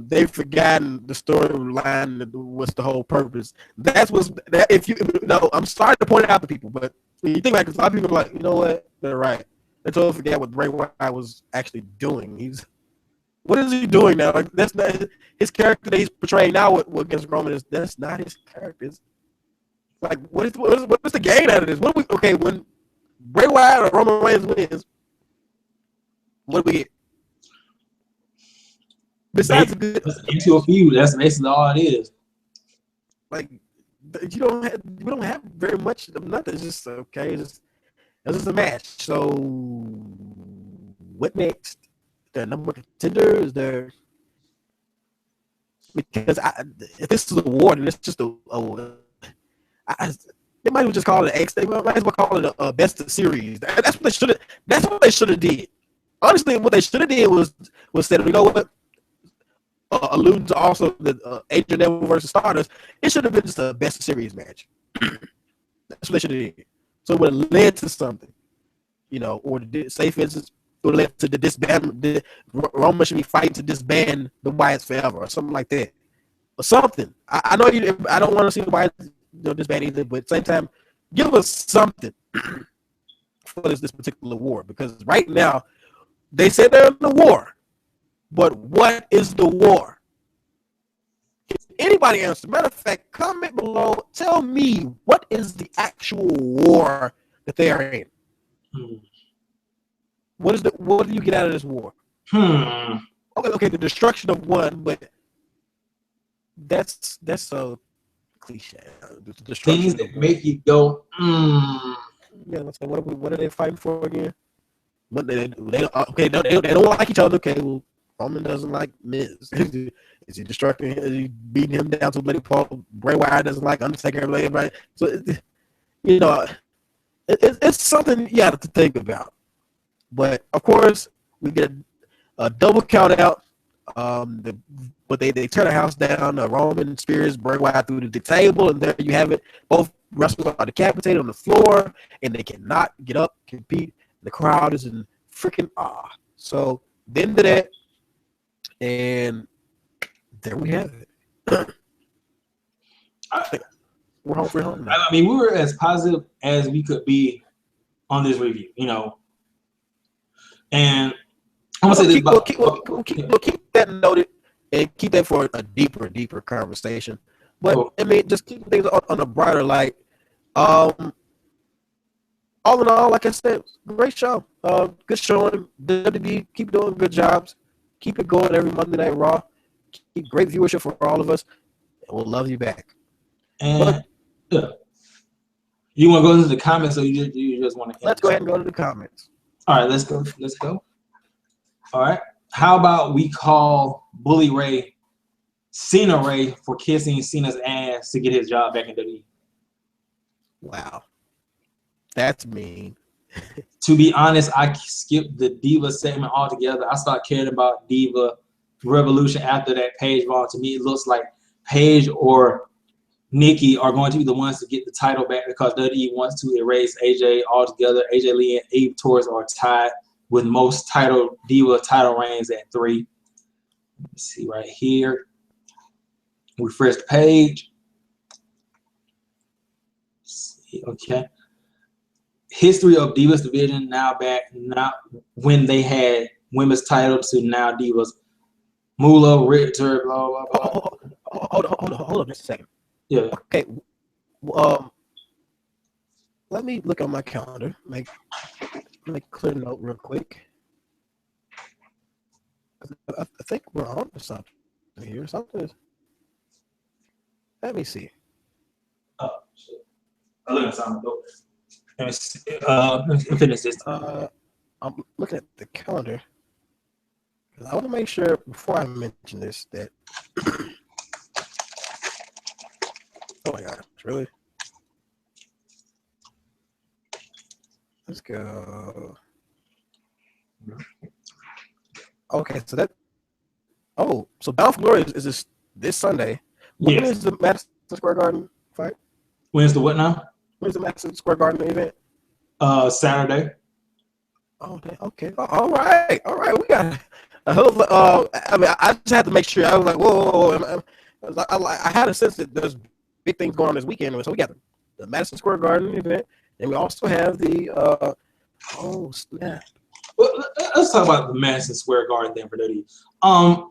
they've forgotten the storyline. What's the whole purpose? That's what's that. If you know, I'm sorry to point it out to people, but when you think about it, 'cause a lot of people are like, you know what, they're right. They totally forget what Bray Wyatt was actually doing. What is he doing now? Like, that's not his character that he's portraying now. What against Roman is, that's not his character. Like, what's the gain out of this? When Bray Wyatt or Roman Reigns wins, what do we get? Besides into a feud, that's basically all it is. Like, we don't have very much of nothing. It's just okay. It's just a match. So, what next? The number of contenders there, because if this is a war, then it's just They might as well just call it an X. They might as well call it a best of series. That's what they should have. That's what they should have did. Honestly, what they should have did was said, you know what? Alluding to also the Adrian Neville versus Stardust, it should have been just a best of series match. That's what they should have did. So it would have led to something, you know, or say for instance, it would have led to the disband. Roman should be fighting to disband the Wyatts forever, or something like that, or something. I know you. I don't want to see the Wyatts disband either, but at the same time, give us something for this particular war, because right now they say they're in the war, but what is the war? Anybody answer? Matter of fact, comment below. Tell me, what is the actual war that they are in? What do you get out of this war? Okay, the destruction of one, but that's so cliche. The Things that make you go, Yeah, let's say, what are they fighting for again? But they don't like each other. Okay, well, Roman doesn't like Miz. Is he destructing him? Is he beating him down to a bloody pulp? Bray Wyatt doesn't like Undertaker, everybody. So, you know, it's something you have to think about. But of course, we get a double count out. But they tear the house down. Roman spears Bray Wyatt through the table, and there you have it. Both wrestlers are decapitated on the floor, and they cannot get up, compete. The crowd is in freaking awe. So the end of that, and there we have it. We're home now. I mean, we were as positive as we could be on this review, you know. And I'm gonna say this keep that noted and keep that for a deeper conversation. But I mean, just keep things on a brighter light. All in all, like I said, great show. Good showing. WWE, keep doing good jobs. Keep it going every Monday Night Raw. Keep great viewership for all of us. And we'll love you back. And you want to go into the comments, or you just want to? Let's go ahead and go to the comments. All right, let's go. All right. How about we call Bully Ray Cena Ray for kissing Cena's ass to get his job back in WWE? Wow. That's mean. To be honest, I skipped the Diva segment altogether. I started caring about Diva Revolution after that Paige Raw. To me, it looks like Paige or Nikki are going to be the ones to get the title back, because WWE wants to erase AJ altogether. AJ Lee and Eve Torres are tied with most Diva title reigns at 3. Let's see right here. Refresh the page. Okay. History of Divas division now back, not when they had women's titles to now Divas. Moolah, Richter, blah, blah, blah. Hold on just a second. Yeah. Okay. Let me look on my calendar. Make a clear note real quick. I think we're on to something here. Something is. Let me see. Oh, shit. I look at something. Let me finish this. I'm looking at the calendar. I want to make sure before I mention this that. Oh my gosh, really? Let's go. Okay, so that. Oh, so Bound for Glory is this Sunday. When is the Madison Square Garden fight? When's the what now? When's the Madison Square Garden event? Saturday. Oh, okay. All right. We got a hell of I mean, I just had to make sure. I was like, whoa. I had a sense that there's big things going on this weekend. So we got the Madison Square Garden event, and we also have the oh snap. Well, let's talk about the Madison Square Garden thing for WWE. I'm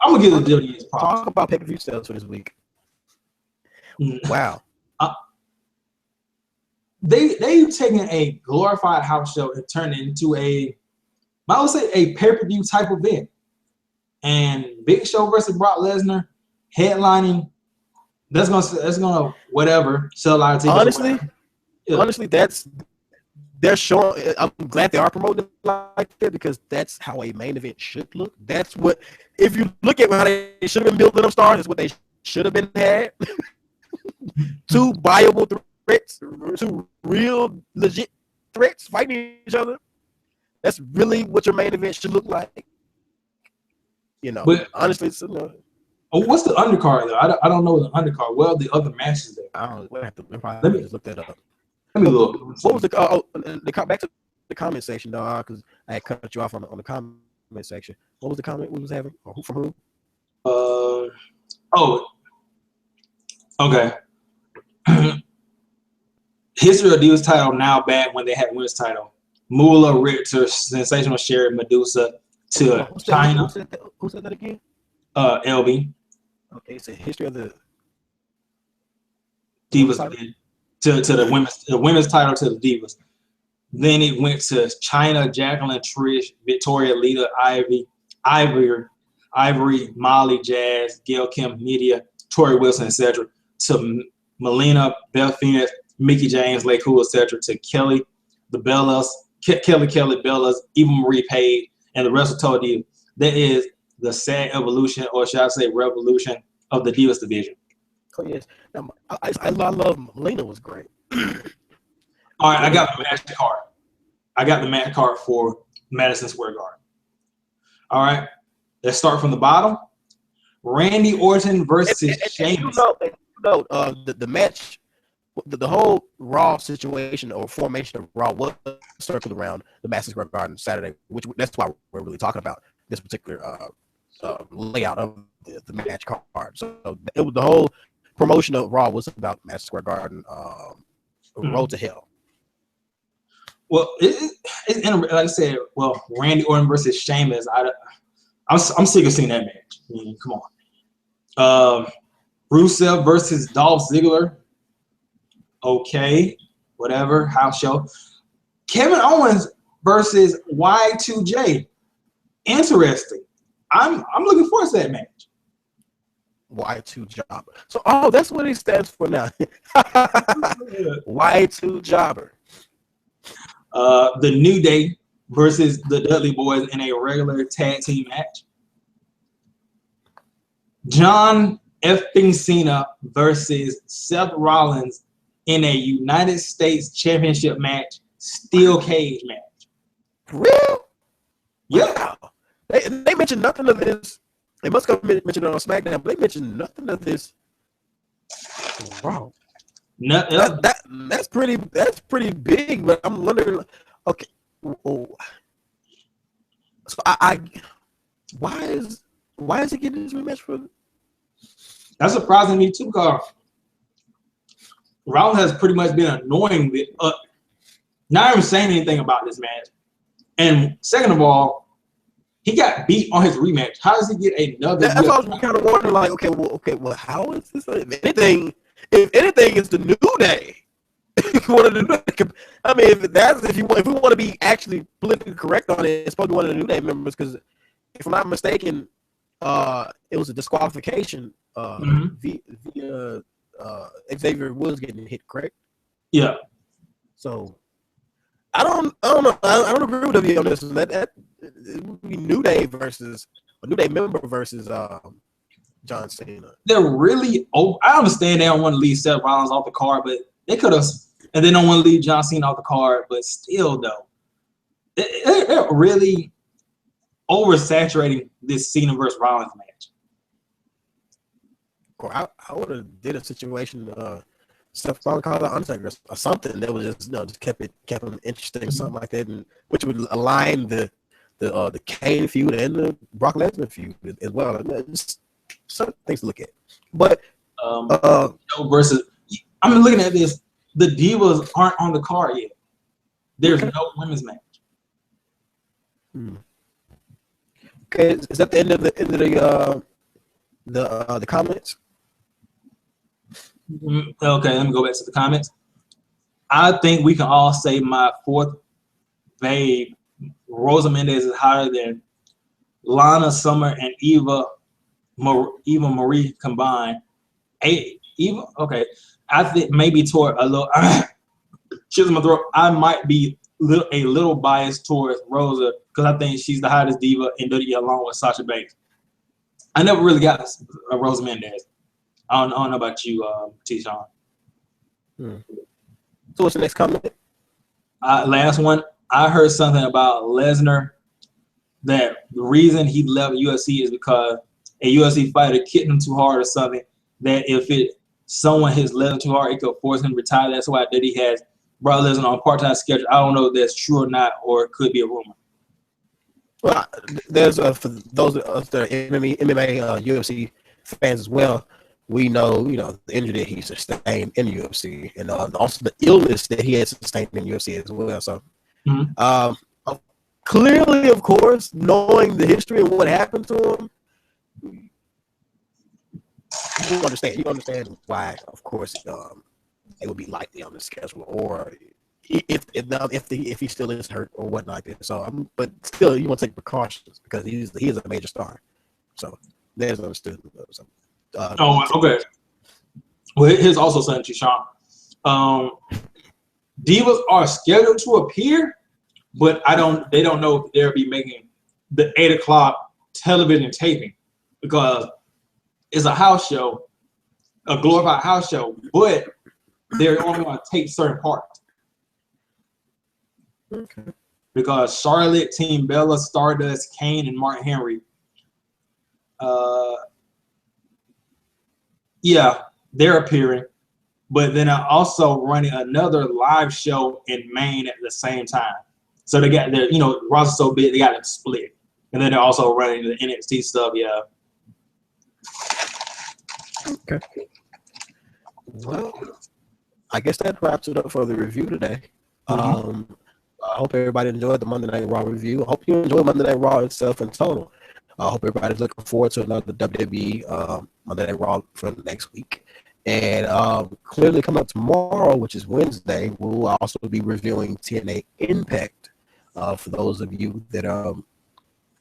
gonna give the WWE's props. Talk about pay-per-view sales for this week. Wow. They've taken a glorified house show and turned it into I would say a pay-per-view type event. And Big Show versus Brock Lesnar headlining, that's gonna whatever sell a lot of tickets. Honestly, they're showing. I'm glad they are promoting it like that, because that's how a main event should look. That's what, if you look at how they should have been building them stars, is what they should have been had. two viable threats, two real legit threats fighting each other. That's really what your main event should look like. You know, but honestly, it's, what's the undercard though? I don't know the undercard. Well, the other matches there. I don't. We'll have to Let me just look that up. Let me look. What was the back to the comment section, dog? Because I had cut you off on the comment section. What was the comment we was having? Or who from who? Oh, okay. History of Divas title now back when they had women's title. Moolah, Richter, Sensational Sherry, Medusa to China. Who said that again? LB. Okay, it's a history of the Divas to the women's title to the Divas. Then it went to China, Jacqueline, Trish, Victoria, Lita, Ivory, Molly, Jazz, Gail Kim, Nydia, Tori Wilson, etc. To Melina, Beth Phoenix, Mickey James, Lay Cool, etc. To Kelly, the Bellas, Kelly, Bellas, Eva Marie Page, and the rest of Total Divas. That is the sad evolution, or should I say revolution, of the Divas division. Oh yes, I love Melina was great. All right, I got the match card. I got the match card for Madison Square Garden. All right, let's start from the bottom. Randy Orton versus Sheamus. The match, the whole Raw situation or formation of Raw was circled around the Madison Square Garden Saturday, which that's why we're really talking about this particular layout of the match card. So it was the whole promotion of Raw was about Madison Square Garden, Road to Hell. Well, it's like I said. Well, Randy Orton versus Sheamus. I'm sick of seeing that match. I mean, come on. Rusev versus Dolph Ziggler. Okay, whatever. House show. Kevin Owens versus Y2J. Interesting. I'm looking forward to that match. Y2 Jobber. So, that's what it stands for now. Y2 Jobber. The New Day versus the Dudley Boys in a regular tag team match. John effing Cena versus Seth Rollins in a United States Championship match, steel cage match. Real? Yeah. Wow. They mentioned nothing of this. They must have mentioned it on SmackDown, but they mentioned nothing of this. Wow. That's pretty big, but I'm wondering. Okay, so why is he getting this rematch for? That's surprising me too, because Rollins has pretty much been annoying. Not even saying anything about this match, and second of all, he got beat on his rematch. How does he get another? That's what I was kind of wondering. Like, okay, well, how is this? If anything, it's the New Day. I mean, if we want to be actually politically correct on it, it's probably one of the New Day members. Because if I'm not mistaken, it was a disqualification via Xavier Woods getting hit, correct? Yeah. So I don't know. I don't agree with W on this. That it would be New Day versus a New Day member versus John Cena. They're really I understand they don't want to leave Seth Rollins off the card, but they could have, and they don't want to leave John Cena off the card, but still though, they're really oversaturating this Cena versus Rollins match. I would have did a situation Seth Rollins called it Undertaker or something that was just kept him interesting or something like that, and which would align the Kane feud and the Brock Lesnar feud as well. Just some things to look at. But versus, I'm looking at this. The Divas aren't on the card yet. There's no women's match. Okay, is that the end of the comments? Okay, let me go back to the comments. I think we can all say my fourth babe, Rosa Mendes, is higher than Lana, Summer, and Eva Marie combined. Eva, okay. I think maybe toward a little. Chisel my throat. I might be a little biased towards Rosa because I think she's the hottest diva in WWE along with Sasha Banks. I never really got Rosa Mendes. I don't know about you, T-Sean. So what's the next comment? Last one. I heard something about Lesnar that the reason he left UFC is because a UFC fighter kicked him too hard or something. That if someone hits Lesnar too hard, it could force him to retire. That's why that he has brought Lesnar on a part-time schedule. I don't know if that's true or not, or it could be a rumor. Well, there's for those of us that are MMA, UFC fans as well. We know, the injury that he sustained in UFC, and also the illness that he has sustained in UFC as well. So, clearly, of course, knowing the history of what happened to him, you understand why, of course, it would be likely on the schedule, or if he still is hurt or whatnot. So, but still, you want to take precautions because he is a major star. So, there's understood. So, okay. Well, here's also something to Sean. Divas are scheduled to appear, but they don't know if they'll be making the 8 o'clock television taping because it's a house show, a glorified house show, but they're only going to tape certain parts. Okay. Because Charlotte, Team Bella, Stardust, Kane, and Mark Henry, they're appearing, but then I'm also running another live show in Maine at the same time. So they got their, roster so big, they got it split. And then they're also running the NXT stuff, yeah. Okay. Well, I guess that wraps it up for the review today. I hope everybody enjoyed the Monday Night Raw review. I hope you enjoyed Monday Night Raw itself in total. I hope everybody's looking forward to another WWE Monday Night Raw for next week. And clearly coming up tomorrow, which is Wednesday, we'll also be reviewing TNA Impact. For those of you that are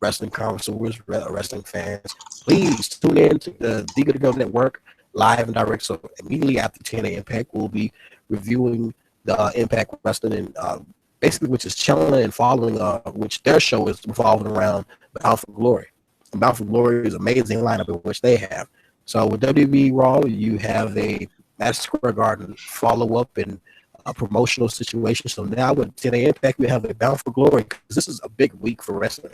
wrestling connoisseurs, wrestling fans, please tune in to the Good to Go Network live and direct. So immediately after TNA Impact, we'll be reviewing the Impact Wrestling and basically which is channeling and following which their show is revolving around Bound for Glory. And Bound for Glory is an amazing lineup in which they have. So with WWE Raw, you have a Madison Square Garden follow-up and a promotional situation. So now with TNA Impact, we have a Bound for Glory because this is a big week for wrestling.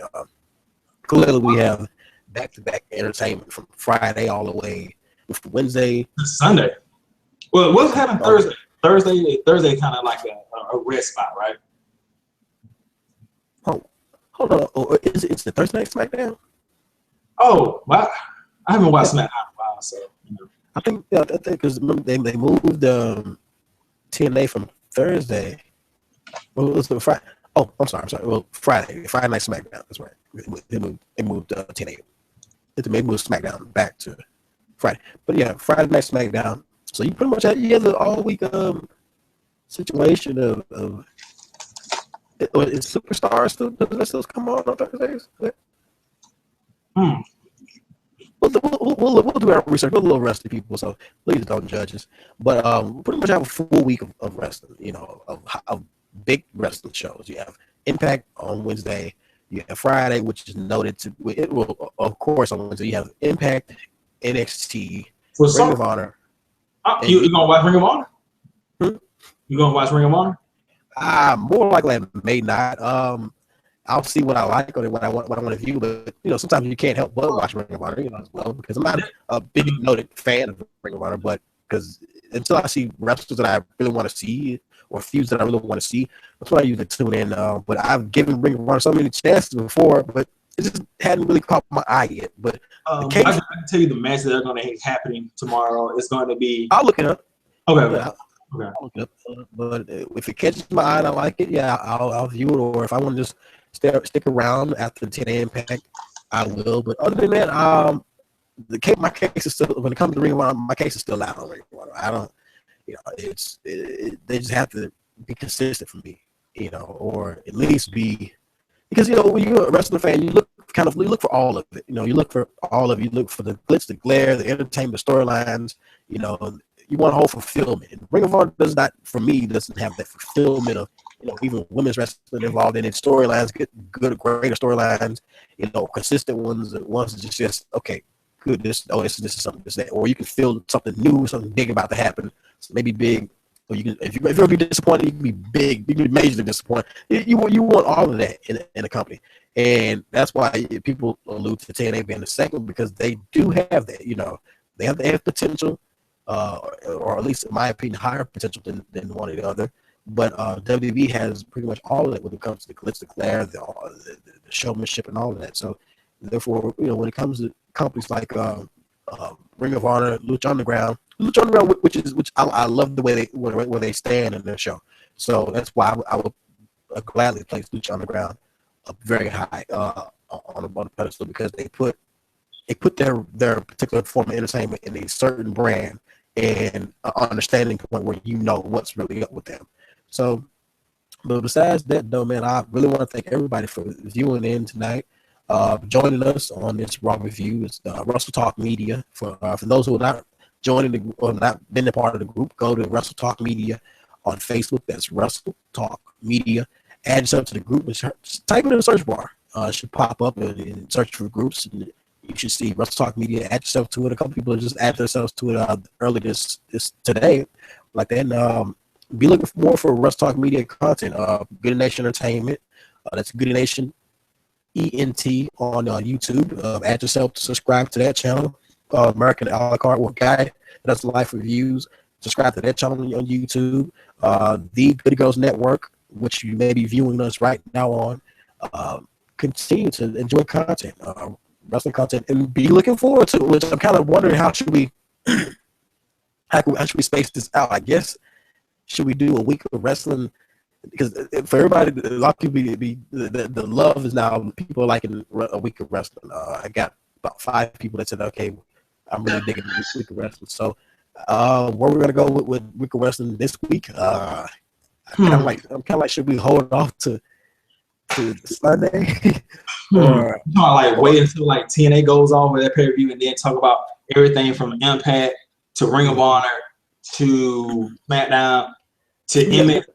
Clearly, we have back-to-back entertainment from Friday all the way to Wednesday. Sunday. Well, what's happening Thursday? Thursday kind of like a rest spot, right? Oh, hold on. Oh, it's the Thursday Night SmackDown? Oh, wow. I haven't watched SmackDown in a while, so. I think because they moved TNA from Thursday. Well, it was the Friday. Oh, I'm sorry. Well, Friday Night SmackDown. That's right. They moved TNA. They moved SmackDown back to Friday. But yeah, Friday Night SmackDown. So you pretty much have the all week situation of is Superstars still come on Thursdays? We'll do our research. We're a little rusty people, so please don't judge us. But pretty much have a full week of wrestling, of big wrestling shows. You have Impact on Wednesday. You have Friday, which is noted to it will, of course, on Wednesday. You have Impact, NXT, Ring of Honor. You gonna watch Ring of Honor? You gonna watch Ring of Honor? More likely I may not. I'll see what I like or what I want to view, but sometimes you can't help but watch Ring of Honor, as well, because I'm not a big noted fan of Ring of Honor, but because until I see wrestlers that I really want to see or feuds that I really want to see, that's why I usually tune in. But I've given Ring of Honor so many chances before, but it just hadn't really caught my eye yet. But I can tell you the matches that are going to be happening tomorrow. It's going to be. I'll look it up. Okay. I'll look it up. But if it catches my eye and I like it, I'll view it. Or if I want to just stick around after the 10 Impact, I will. But other than that, my case is still, when it comes to Ring of Honor, my case is still out on Ring of Honor. I don't, they just have to be consistent for me, or at least be, because when you're a wrestling fan, you look for all of it. You look for all of it. You look for the glitz, the glare, the entertainment, the storylines. You want a whole fulfillment. And Ring of Honor doesn't have that fulfillment of even women's wrestling involved in it. Storylines, greater storylines. Consistent ones. Ones that just okay, could this is something this that, or you can feel something new, something big about to happen. So maybe big, or you can if you're gonna be disappointed, you can be big, you can be majorly disappointed. You want all of that in a company, and that's why people allude to TNA being the second, because they do have that. You know, they have potential, or at least in my opinion, higher potential than one or the other. But WWE has pretty much all of it when it comes to the glitz, the glare, the showmanship, and all of that. So, therefore, you know, when it comes to companies like Ring of Honor, Lucha Underground, which I love the way where they stand in their show. So that's why I would gladly place Lucha Underground up very high on a pedestal, because they put their particular form of entertainment in a certain brand and an understanding point where you know what's really up with them. So, but besides that, though, man, I really want to thank everybody for viewing in tonight, joining us on this Raw review. It's Wrestle Talk Media. For those who are not joining or not been a part of the group, go to Wrestle Talk Media on Facebook. That's Wrestle Talk Media. Add yourself to the group. Just type it in the search bar. It should pop up and search for groups. And you should see Wrestle Talk Media. Add yourself to it. A couple people just add themselves to it early this today. Like that. Be looking for more for Wrestle Talk Media content. Good Nation Entertainment. That's Good Nation ENT on YouTube. Add yourself to subscribe to that channel. AmericanAlucard, or guy that's life reviews. Subscribe to that channel on YouTube. The Good Girls Network, which you may be viewing us right now on. Continue to enjoy content, wrestling content, and be looking forward to it. Which I'm kind of wondering how should we space this out? I guess. Should we do a week of wrestling? Because for everybody, a lot of people the love is now people liking a week of wrestling. I got about 5 people that said, "Okay, I'm really digging this week of wrestling." So, where we're gonna go with week of wrestling this week? I'm kind of like, should we hold off to Sunday? Or like wait until like TNA goes off with that pay-per-view and then talk about everything from Impact to Ring of Honor to SmackDown to Emmett,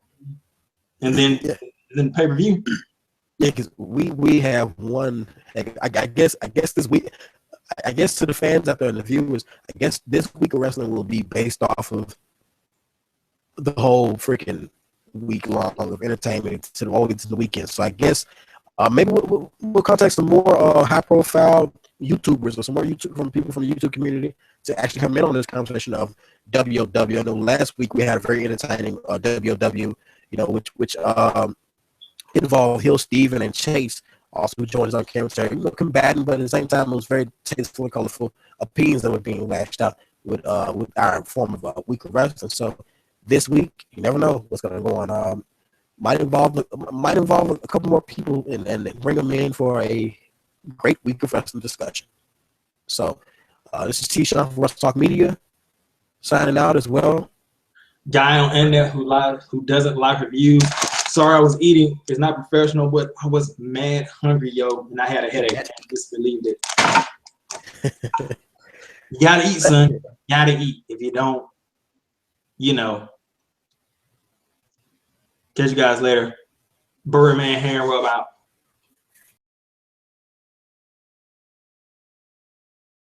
and then pay-per-view. Yeah, because we have one. I guess this week. I guess to the fans out there and the viewers, I guess this week of wrestling will be based off of the whole freaking week long of entertainment to the weekend. So I guess maybe we'll contact some more high profile YouTubers or some more people from the YouTube community to actually come in on this conversation of WOW. I know last week we had a very entertaining WOW, which involved Hill, Steven, and Chase. Also joined us on camera, combating, but at the same time it was very tasteful and colorful opinions that were being lashed out with our form of week of wrestling. So this week, you never know what's going to go on. Might involve a couple more people and bring them in for a great week of wrestling discussion. So this is T-Sean from Wrestle Talk Media signing out as well. Guy on internet who doesn't like reviews. Sorry, I was eating. It's not professional, but I was mad hungry, yo, and I had a headache. I can't disbelieve it. You gotta eat, son. You gotta eat. If you don't, Catch you guys later. Birdman Hair Rub out.